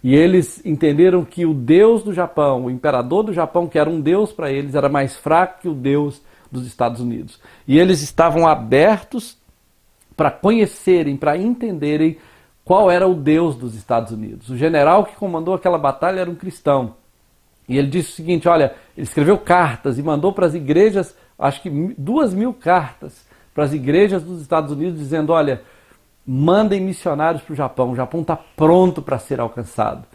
E eles entenderam que o Deus do Japão, o imperador do Japão, que era um Deus para eles, era mais fraco que o Deus dos Estados Unidos. E eles estavam abertos para conhecerem, para entenderem qual era o Deus dos Estados Unidos. O general que comandou aquela batalha era um cristão. E ele disse o seguinte: olha, ele escreveu cartas e mandou para as igrejas, acho que 2.000 cartas para as igrejas dos Estados Unidos, dizendo: olha, mandem missionários para o Japão está pronto para ser alcançado.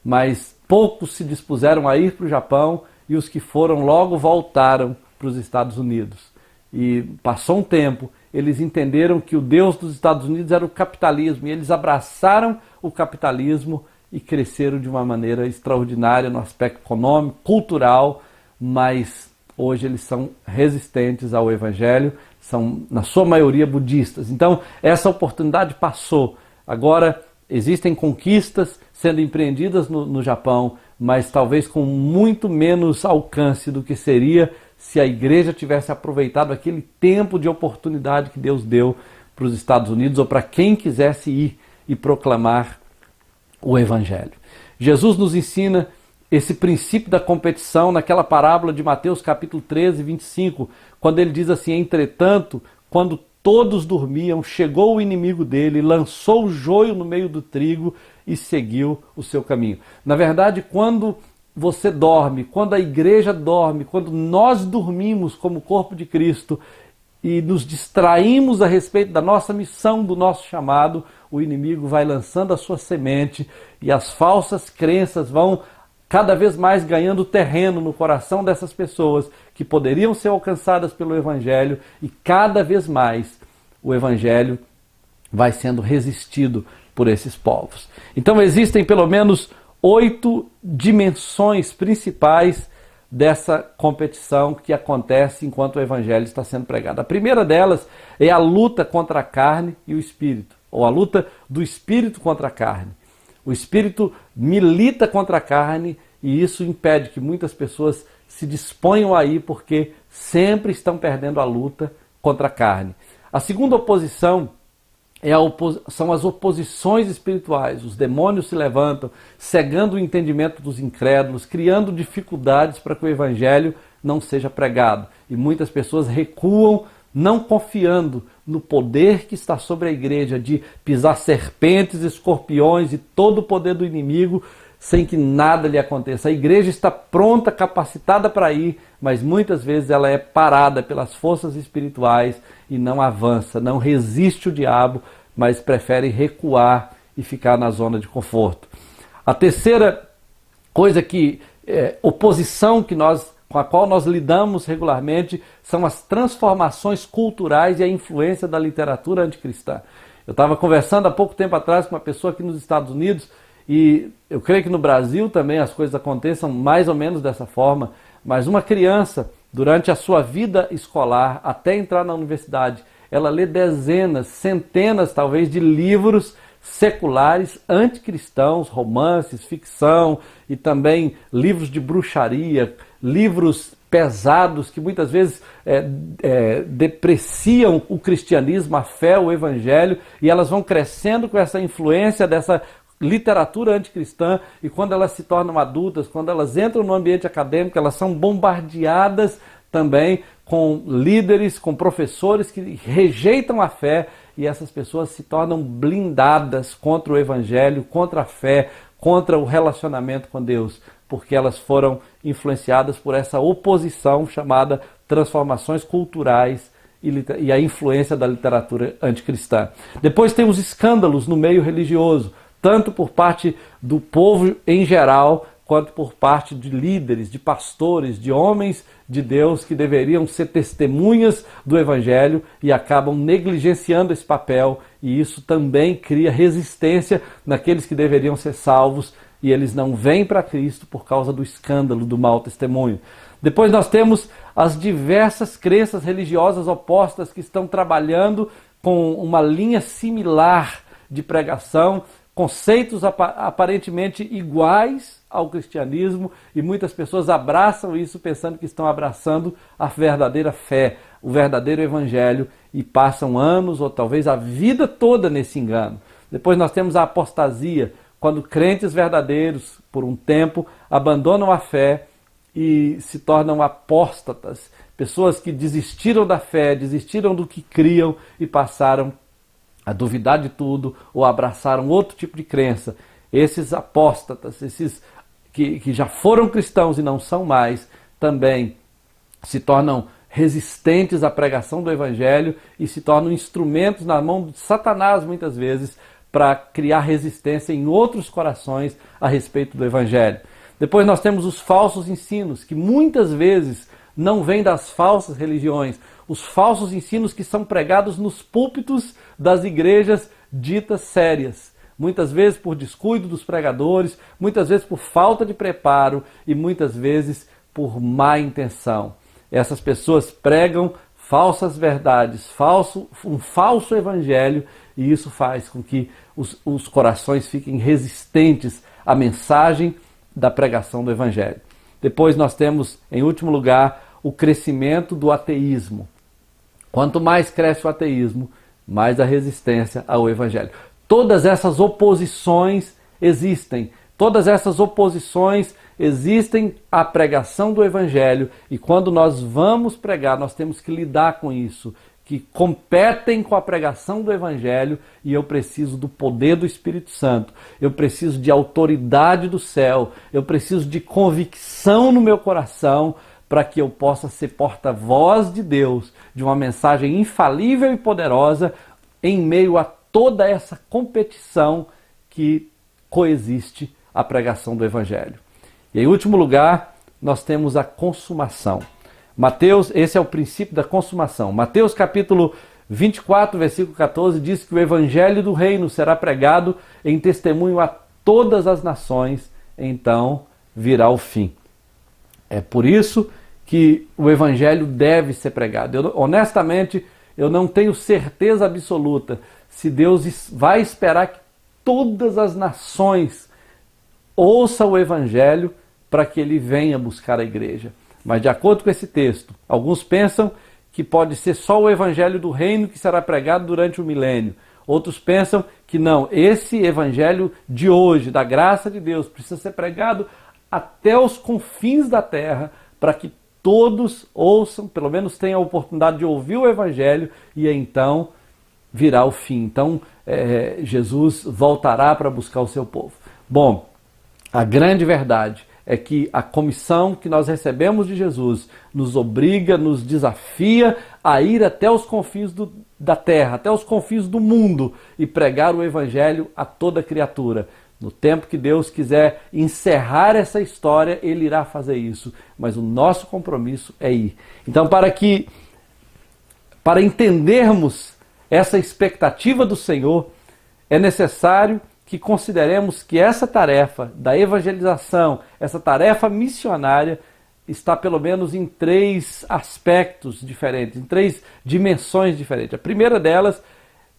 Mas poucos se dispuseram a ir para o Japão e os que foram logo voltaram para os Estados Unidos. E passou um tempo, eles entenderam que o Deus dos Estados Unidos era o capitalismo, e eles abraçaram o capitalismo e cresceram de uma maneira extraordinária no aspecto econômico, cultural, mas hoje eles são resistentes ao Evangelho, são na sua maioria budistas. Então essa oportunidade passou. Agora existem conquistas sendo empreendidas no Japão, mas talvez com muito menos alcance do que seria se a igreja tivesse aproveitado aquele tempo de oportunidade que Deus deu para os Estados Unidos ou para quem quisesse ir e proclamar o Evangelho. Jesus nos ensina esse princípio da competição naquela parábola de Mateus capítulo 13, 25, quando ele diz assim: entretanto, quando todos dormiam, chegou o inimigo dele, lançou o joio no meio do trigo e seguiu o seu caminho. Na verdade, quando você dorme, quando a igreja dorme, quando nós dormimos como corpo de Cristo e nos distraímos a respeito da nossa missão, do nosso chamado, o inimigo vai lançando a sua semente e as falsas crenças vão cada vez mais ganhando terreno no coração dessas pessoas que poderiam ser alcançadas pelo Evangelho, e cada vez mais o Evangelho vai sendo resistido por esses povos. Então existem pelo menos 8 dimensões principais dessa competição que acontece enquanto o Evangelho está sendo pregado. A primeira delas é a luta contra a carne e o espírito, ou a luta do espírito contra a carne. O espírito milita contra a carne e isso impede que muitas pessoas se disponham a ir, porque sempre estão perdendo a luta contra a carne. A segunda oposição são as oposições espirituais. Os demônios se levantam, cegando o entendimento dos incrédulos, criando dificuldades para que o Evangelho não seja pregado. E muitas pessoas recuam, não confiando no poder que está sobre a igreja de pisar serpentes, escorpiões e todo o poder do inimigo, sem que nada lhe aconteça. A igreja está pronta, capacitada para ir, mas muitas vezes ela é parada pelas forças espirituais e não avança, não resiste o diabo, mas prefere recuar e ficar na zona de conforto. A terceira coisa oposição com a qual nós lidamos regularmente são as transformações culturais e a influência da literatura anticristã. Eu estava conversando há pouco tempo atrás com uma pessoa aqui nos Estados Unidos e eu creio que no Brasil também as coisas aconteçam mais ou menos dessa forma, mas uma criança, durante a sua vida escolar, até entrar na universidade, ela lê dezenas, centenas talvez de livros seculares anticristãos, romances, ficção e também livros de bruxaria, livros pesados que muitas vezes depreciam o cristianismo, a fé, o evangelho, e elas vão crescendo com essa influência dessa literatura anticristã, e quando elas se tornam adultas, quando elas entram no ambiente acadêmico, elas são bombardeadas também com líderes, com professores que rejeitam a fé, e essas pessoas se tornam blindadas contra o evangelho, contra a fé, contra o relacionamento com Deus, porque elas foram influenciadas por essa oposição chamada transformações culturais e a influência da literatura anticristã. Depois tem os escândalos no meio religioso, tanto por parte do povo em geral, quanto por parte de líderes, de pastores, de homens de Deus que deveriam ser testemunhas do Evangelho e acabam negligenciando esse papel, e isso também cria resistência naqueles que deveriam ser salvos, e eles não vêm para Cristo por causa do escândalo, do mau testemunho. Depois nós temos as diversas crenças religiosas opostas que estão trabalhando com uma linha similar de pregação, conceitos aparentemente iguais ao cristianismo, e muitas pessoas abraçam isso pensando que estão abraçando a verdadeira fé, o verdadeiro evangelho, e passam anos ou talvez a vida toda nesse engano. Depois nós temos a apostasia, quando crentes verdadeiros, por um tempo, abandonam a fé e se tornam apóstatas, pessoas que desistiram da fé, desistiram do que criam e passaram a duvidar de tudo ou abraçaram outro tipo de crença. Esses apóstatas, esses que já foram cristãos e não são mais, também se tornam resistentes à pregação do evangelho e se tornam instrumentos na mão de Satanás, muitas vezes, para criar resistência em outros corações a respeito do evangelho. Depois nós temos os falsos ensinos, que muitas vezes não vêm das falsas religiões, os falsos ensinos que são pregados nos púlpitos das igrejas ditas sérias, muitas vezes por descuido dos pregadores, muitas vezes por falta de preparo e muitas vezes por má intenção. Essas pessoas pregam falsas verdades, um falso evangelho, e isso faz com que os corações fiquem resistentes à mensagem da pregação do evangelho. Depois nós temos, em último lugar, o crescimento do ateísmo. Quanto mais cresce o ateísmo, mais a resistência ao evangelho. Todas essas oposições existem. Todas essas oposições existem à pregação do evangelho, e quando nós vamos pregar, nós temos que lidar com isso, que competem com a pregação do evangelho, e eu preciso do poder do Espírito Santo, eu preciso de autoridade do céu, eu preciso de convicção no meu coração, para que eu possa ser porta-voz de Deus, de uma mensagem infalível e poderosa, em meio a toda essa competição que coexiste à pregação do evangelho. E em último lugar, nós temos a consumação. Mateus, esse é o princípio da consumação. Mateus capítulo 24, versículo 14, diz que o evangelho do reino será pregado em testemunho a todas as nações, então virá o fim. É por isso que o evangelho deve ser pregado. Honestamente, eu não tenho certeza absoluta se Deus vai esperar que todas as nações ouçam o evangelho para que ele venha buscar a igreja. Mas de acordo com esse texto, alguns pensam que pode ser só o evangelho do reino que será pregado durante o milênio. Outros pensam que não, esse evangelho de hoje, da graça de Deus, precisa ser pregado até os confins da terra, para que todos ouçam, pelo menos tenham a oportunidade de ouvir o evangelho, e então virá o fim. Então Jesus voltará para buscar o seu povo. Bom, A grande verdade é que a comissão que nós recebemos de Jesus nos obriga, nos desafia a ir até os confins da terra, até os confins do mundo e pregar o evangelho a toda criatura. No tempo que Deus quiser encerrar essa história, Ele irá fazer isso. Mas o nosso compromisso é ir. Então, para entendermos essa expectativa do Senhor, é necessário que consideremos que essa tarefa da evangelização, essa tarefa missionária, está pelo menos em 3 aspectos diferentes, em 3 dimensões diferentes. A primeira delas,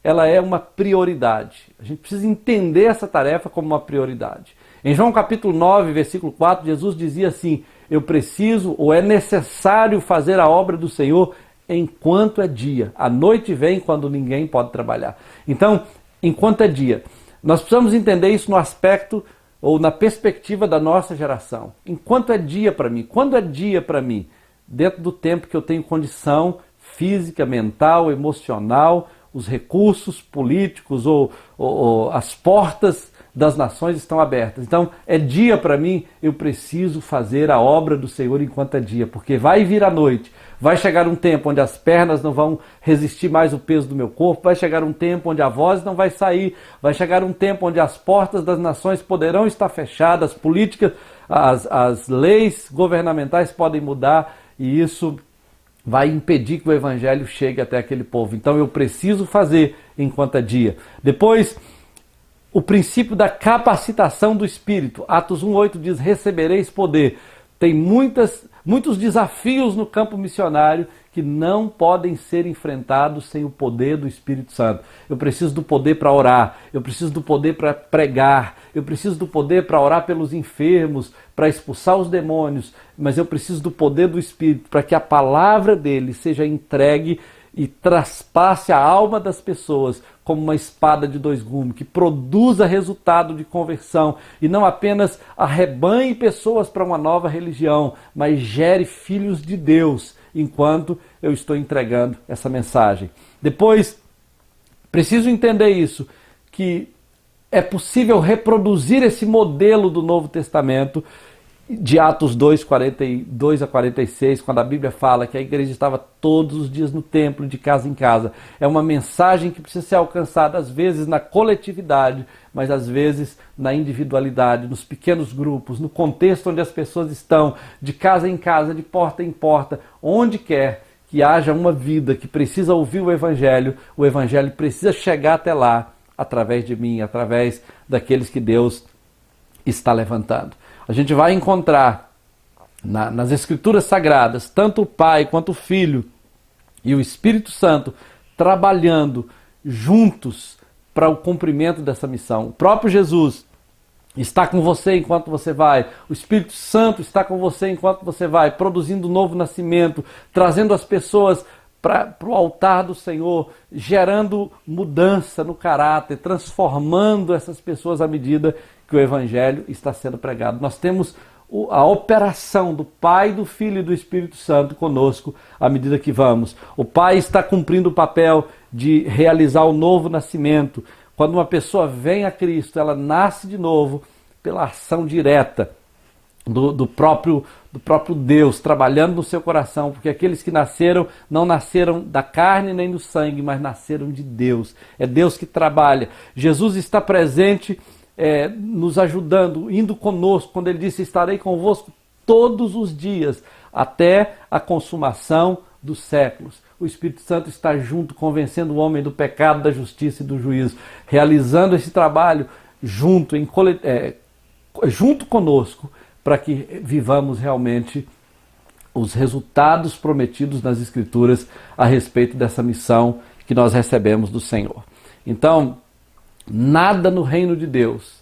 ela é uma prioridade. A gente precisa entender essa tarefa como uma prioridade. Em João capítulo 9, versículo 4, Jesus dizia assim: eu preciso ou é necessário fazer a obra do Senhor enquanto é dia. A noite vem quando ninguém pode trabalhar. Então, enquanto é dia. Nós precisamos entender isso no aspecto ou na perspectiva da nossa geração. Enquanto é dia para mim? Quando é dia para mim? Dentro do tempo que eu tenho condição física, mental, emocional, os recursos políticos ou as portas das nações estão abertas. Então, é dia para mim, eu preciso fazer a obra do Senhor enquanto é dia, porque vai vir a noite, vai chegar um tempo onde as pernas não vão resistir mais o peso do meu corpo, vai chegar um tempo onde a voz não vai sair, vai chegar um tempo onde as portas das nações poderão estar fechadas, as políticas, as leis governamentais podem mudar e isso vai impedir que o evangelho chegue até aquele povo. Então eu preciso fazer enquanto é dia. Depois, o princípio da capacitação do Espírito. Atos 1,8 diz, recebereis poder. Tem muitos desafios no campo missionário que não podem ser enfrentados sem o poder do Espírito Santo. Eu preciso do poder para orar, eu preciso do poder para pregar, eu preciso do poder para orar pelos enfermos, para expulsar os demônios, mas eu preciso do poder do Espírito para que a palavra dele seja entregue e traspasse a alma das pessoas como uma espada de 2 gumes, que produza resultado de conversão e não apenas arrebanhe pessoas para uma nova religião, mas gere filhos de Deus enquanto eu estou entregando essa mensagem. Depois, preciso entender isso, que é possível reproduzir esse modelo do Novo Testamento de Atos 2, 42 a 46, quando a Bíblia fala que a igreja estava todos os dias no templo, de casa em casa. É uma mensagem que precisa ser alcançada, às vezes na coletividade, mas às vezes na individualidade, nos pequenos grupos, no contexto onde as pessoas estão, de casa em casa, de porta em porta, onde quer que haja uma vida que precisa ouvir o Evangelho precisa chegar até lá, através de mim, através daqueles que Deus está levantando. A gente vai encontrar nas Escrituras Sagradas, tanto o Pai quanto o Filho e o Espírito Santo trabalhando juntos para o cumprimento dessa missão. O próprio Jesus está com você enquanto você vai, o Espírito Santo está com você enquanto você vai, produzindo um novo nascimento, trazendo as pessoas para o altar do Senhor, gerando mudança no caráter, transformando essas pessoas à medida que o Evangelho está sendo pregado. Nós temos a operação do Pai, do Filho e do Espírito Santo conosco à medida que vamos. O Pai está cumprindo o papel de realizar o novo nascimento. Quando uma pessoa vem a Cristo, ela nasce de novo pela ação direta do próprio Deus trabalhando no seu coração, porque aqueles que nasceram não nasceram da carne nem do sangue, mas nasceram de Deus. É Deus que trabalha. Jesus está presente, nos ajudando, indo conosco, quando ele disse, estarei convosco todos os dias, até a consumação dos séculos. O Espírito Santo está junto, convencendo o homem do pecado, da justiça e do juízo, realizando esse trabalho junto conosco, para que vivamos realmente os resultados prometidos nas Escrituras a respeito dessa missão que nós recebemos do Senhor. Então, nada no reino de Deus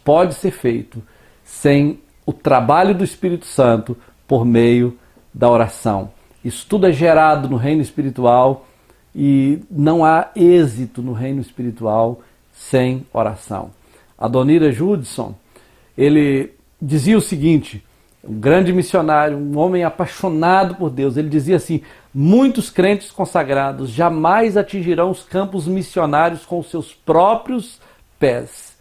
pode ser feito sem o trabalho do Espírito Santo por meio da oração. Isso tudo é gerado no reino espiritual e não há êxito no reino espiritual sem oração. Adoniram Judson, ele dizia o seguinte, um grande missionário, um homem apaixonado por Deus, ele dizia assim, muitos crentes consagrados jamais atingirão os campos missionários com seus próprios pés,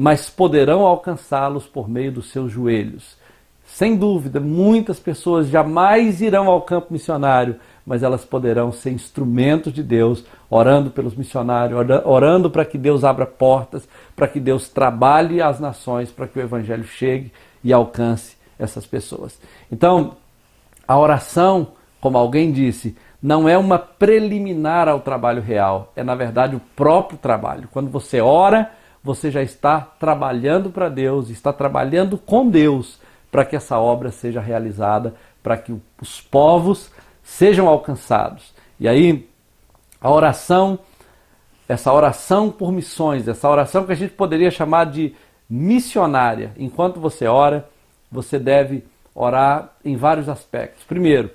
mas poderão alcançá-los por meio dos seus joelhos. Sem dúvida, muitas pessoas jamais irão ao campo missionário, mas elas poderão ser instrumentos de Deus, orando pelos missionários, orando para que Deus abra portas, para que Deus trabalhe as nações, para que o evangelho chegue e alcance essas pessoas. Então, a oração, como alguém disse, não é uma preliminar ao trabalho real, é na verdade o próprio trabalho. Quando você ora, você já está trabalhando para Deus, está trabalhando com Deus, para que essa obra seja realizada, para que os povos sejam alcançados. E aí, a oração, essa oração por missões, essa oração que a gente poderia chamar de missionária, enquanto você ora, você deve orar em vários aspectos. Primeiro,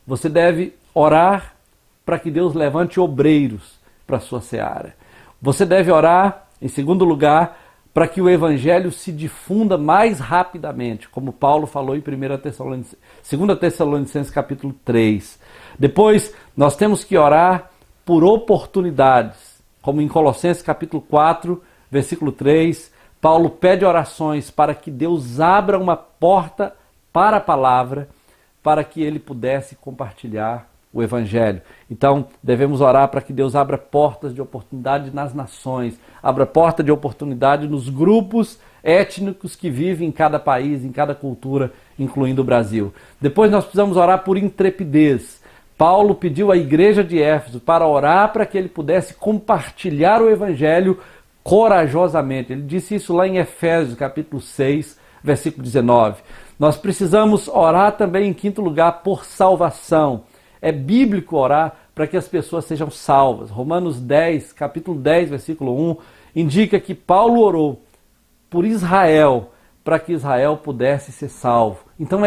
você deve orar para que Deus levante obreiros para a sua seara. Você deve orar, em segundo lugar, para que o evangelho se difunda mais rapidamente, como Paulo falou em 2 Tessalonicenses capítulo 3. Depois, nós temos que orar por oportunidades, como em Colossenses capítulo 4, versículo 3, Paulo pede orações para que Deus abra uma porta para a palavra, para que ele pudesse compartilhar o evangelho. Então, devemos orar para que Deus abra portas de oportunidade nas nações, abra porta de oportunidade nos grupos étnicos que vivem em cada país, em cada cultura, incluindo o Brasil. Depois nós precisamos orar por intrepidez. Paulo pediu à igreja de Éfeso para orar para que ele pudesse compartilhar o evangelho corajosamente. Ele disse isso lá em Efésios, capítulo 6, versículo 19. Nós precisamos orar também, em quinto lugar, por salvação. É bíblico orar para que as pessoas sejam salvas. Romanos 10, capítulo 10, versículo 1, indica que Paulo orou por Israel, para que Israel pudesse ser salvo. Então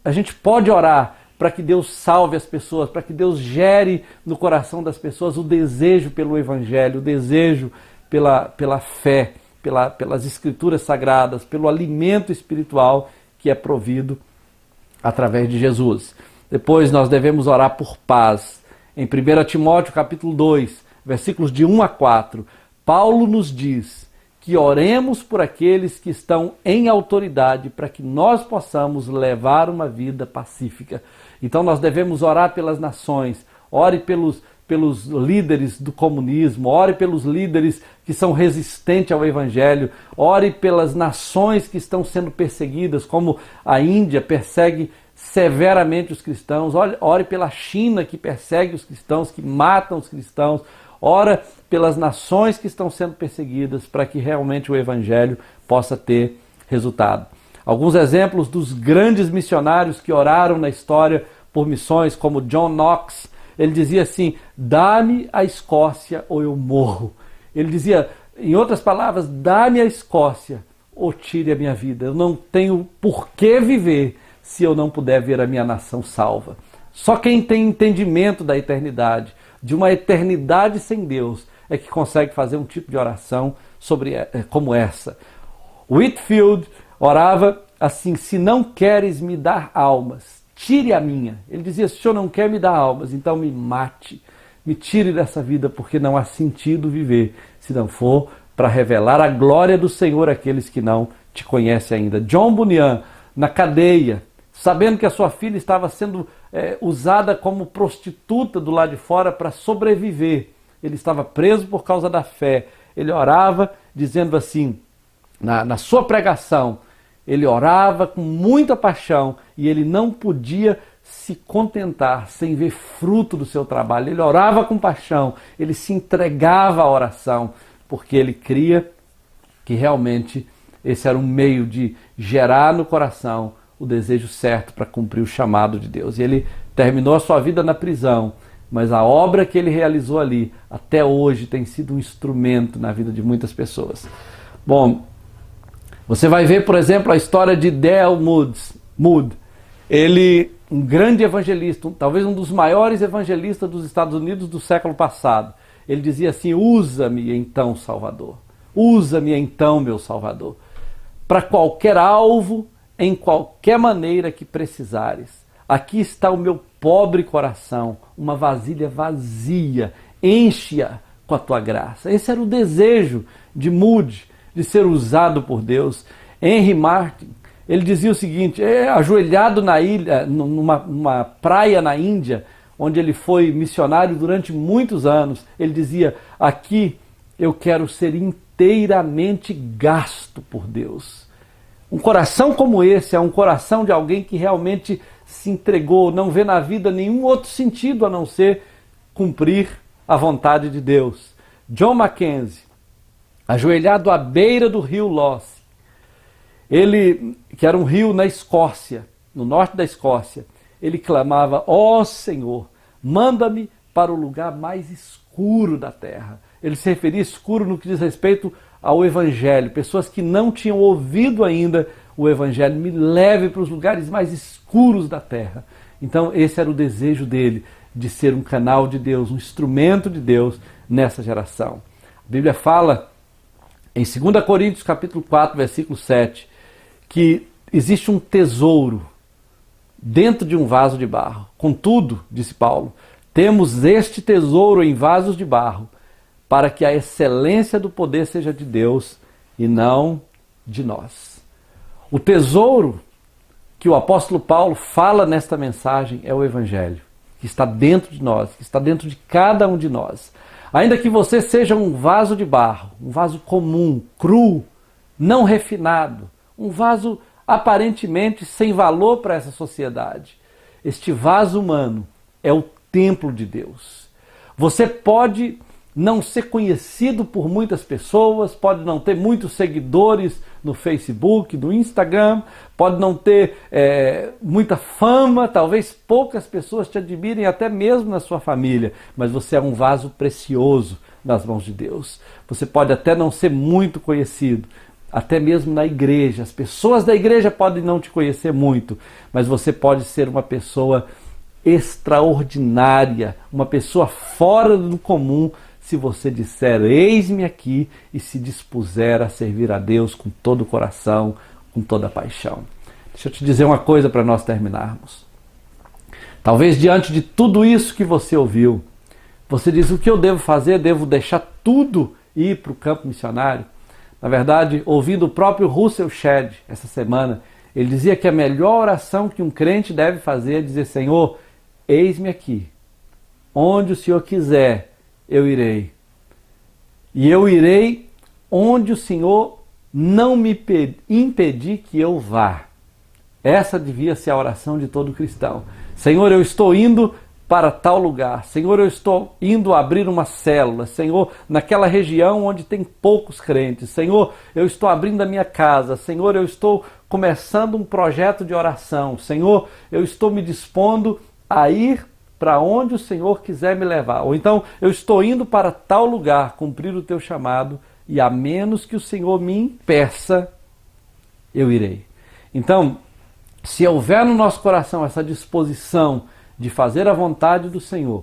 a gente pode orar para que Deus salve as pessoas, para que Deus gere no coração das pessoas o desejo pelo evangelho, o desejo pela fé, pelas escrituras sagradas, pelo alimento espiritual que é provido através de Jesus. Depois nós devemos orar por paz. Em 1 Timóteo capítulo 2, versículos de 1 a 4, Paulo nos diz que oremos por aqueles que estão em autoridade para que nós possamos levar uma vida pacífica. Então nós devemos orar pelas nações, ore pelos líderes do comunismo, ore pelos líderes que são resistentes ao evangelho, ore pelas nações que estão sendo perseguidas, como a Índia persegue severamente os cristãos, ore pela China que persegue os cristãos, que matam os cristãos, ora pelas nações que estão sendo perseguidas para que realmente o evangelho possa ter resultado. Alguns exemplos dos grandes missionários que oraram na história por missões, como John Knox, ele dizia assim: dá-me a Escócia ou eu morro. Ele dizia, em outras palavras, dá-me a Escócia ou tire a minha vida. Eu não tenho por que viver se eu não puder ver a minha nação salva. Só quem tem entendimento da eternidade, de uma eternidade sem Deus, é que consegue fazer um tipo de oração como essa. Whitefield orava assim: se não queres me dar almas, tire a minha. Ele dizia: se o Senhor não quer me dar almas, então me mate, me tire dessa vida, porque não há sentido viver se não for para revelar a glória do Senhor àqueles que não te conhecem ainda. John Bunyan, na cadeia, sabendo que a sua filha estava sendo usada como prostituta do lado de fora para sobreviver. Ele estava preso por causa da fé. Ele orava dizendo assim, na sua pregação, ele orava com muita paixão e ele não podia se contentar sem ver fruto do seu trabalho. Ele orava com paixão, ele se entregava à oração, porque ele cria que realmente esse era um meio de gerar no coração o desejo certo para cumprir o chamado de Deus. E ele terminou a sua vida na prisão, mas a obra que ele realizou ali, até hoje, tem sido um instrumento na vida de muitas pessoas. Bom, você vai ver, por exemplo, a história de D.L. Moody. Ele, um grande evangelista, talvez um dos maiores evangelistas dos Estados Unidos do século passado. Ele dizia assim: usa-me então, Salvador. Usa-me então, meu Salvador, para qualquer alvo, em qualquer maneira que precisares. Aqui está o meu pobre coração, uma vasilha vazia, enche-a com a tua graça. Esse era o desejo de Moody. de ser usado por Deus. Henry Martyn, ele dizia o seguinte, ajoelhado na ilha, numa praia na Índia, onde ele foi missionário durante muitos anos, ele dizia, aqui eu quero ser inteiramente gasto por Deus. Um coração como esse é um coração de alguém que realmente se entregou, não vê na vida nenhum outro sentido a não ser cumprir a vontade de Deus. John Mackenzie, ajoelhado à beira do rio Losse, ele, que era um rio na Escócia, no norte da Escócia, ele clamava, ó Senhor, manda-me para o lugar mais escuro da terra. Ele se referia escuro no que diz respeito ao Evangelho. Pessoas que não tinham ouvido ainda o Evangelho. Me leve para os lugares mais escuros da terra. Então esse era o desejo dele, de ser um canal de Deus, um instrumento de Deus nessa geração. A Bíblia fala em 2 Coríntios capítulo 4, versículo 7, que existe um tesouro dentro de um vaso de barro. Contudo, disse Paulo, temos este tesouro em vasos de barro, para que a excelência do poder seja de Deus e não de nós. O tesouro que o apóstolo Paulo fala nesta mensagem é o Evangelho, que está dentro de nós, que está dentro de cada um de nós. Ainda que você seja um vaso de barro, um vaso comum, cru, não refinado, um vaso aparentemente sem valor para essa sociedade, este vaso humano é o templo de Deus. Você pode não ser conhecido por muitas pessoas, pode não ter muitos seguidores no Facebook, no Instagram, pode não ter muita fama, talvez poucas pessoas te admirem até mesmo na sua família, mas você é um vaso precioso nas mãos de Deus. Você pode até não ser muito conhecido, até mesmo na igreja. As pessoas da igreja podem não te conhecer muito, mas você pode ser uma pessoa extraordinária, uma pessoa fora do comum, se você disser, eis-me aqui, e se dispuser a servir a Deus com todo o coração, com toda a paixão. Deixa eu te dizer uma coisa para nós terminarmos. Talvez diante de tudo isso que você ouviu, você diz, o que eu devo fazer? Devo deixar tudo e ir para o campo missionário? Na verdade, ouvindo o próprio Russell Shedd essa semana, ele dizia que a melhor oração que um crente deve fazer é dizer, Senhor, eis-me aqui, onde o Senhor quiser, eu irei. E eu irei onde o Senhor não me impedir que eu vá. Essa devia ser a oração de todo cristão. Senhor, eu estou indo para tal lugar. Senhor, eu estou indo abrir uma célula. Senhor, naquela região onde tem poucos crentes. Senhor, eu estou abrindo a minha casa. Senhor, eu estou começando um projeto de oração. Senhor, eu estou me dispondo a ir para onde o Senhor quiser me levar. Ou então, eu estou indo para tal lugar cumprir o teu chamado e a menos que o Senhor me impeça, eu irei. Então, se houver no nosso coração essa disposição de fazer a vontade do Senhor,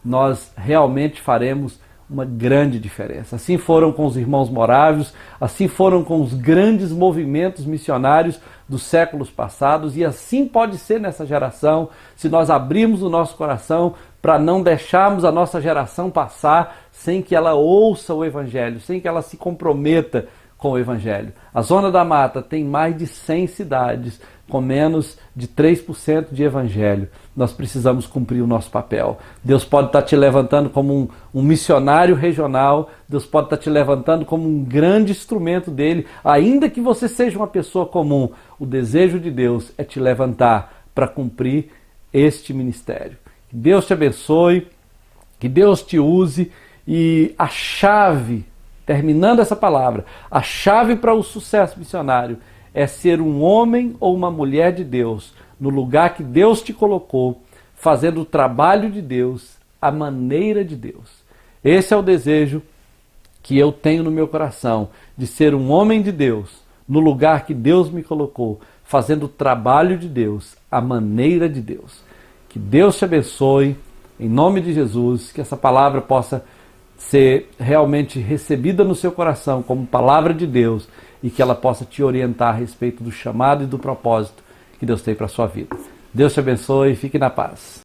nós realmente faremos uma grande diferença. Assim foram com os irmãos morávios, assim foram com os grandes movimentos missionários dos séculos passados, e assim pode ser nessa geração, se nós abrirmos o nosso coração para não deixarmos a nossa geração passar sem que ela ouça o Evangelho, sem que ela se comprometa com o Evangelho. A Zona da Mata tem mais de 100 cidades com menos de 3% de Evangelho. Nós precisamos cumprir o nosso papel. Deus pode estar te levantando como um missionário regional, Deus pode estar te levantando como um grande instrumento dele, ainda que você seja uma pessoa comum. O desejo de Deus é te levantar para cumprir este ministério. Que Deus te abençoe, que Deus te use, e a chave, terminando essa palavra, a chave para o sucesso missionário é ser um homem ou uma mulher de Deus, no lugar que Deus te colocou, fazendo o trabalho de Deus, à maneira de Deus. Esse é o desejo que eu tenho no meu coração, de ser um homem de Deus, no lugar que Deus me colocou, fazendo o trabalho de Deus, à maneira de Deus. Que Deus te abençoe, em nome de Jesus, que essa palavra possa ser realmente recebida no seu coração como palavra de Deus e que ela possa te orientar a respeito do chamado e do propósito que Deus tem para a sua vida. Deus te abençoe e fique na paz.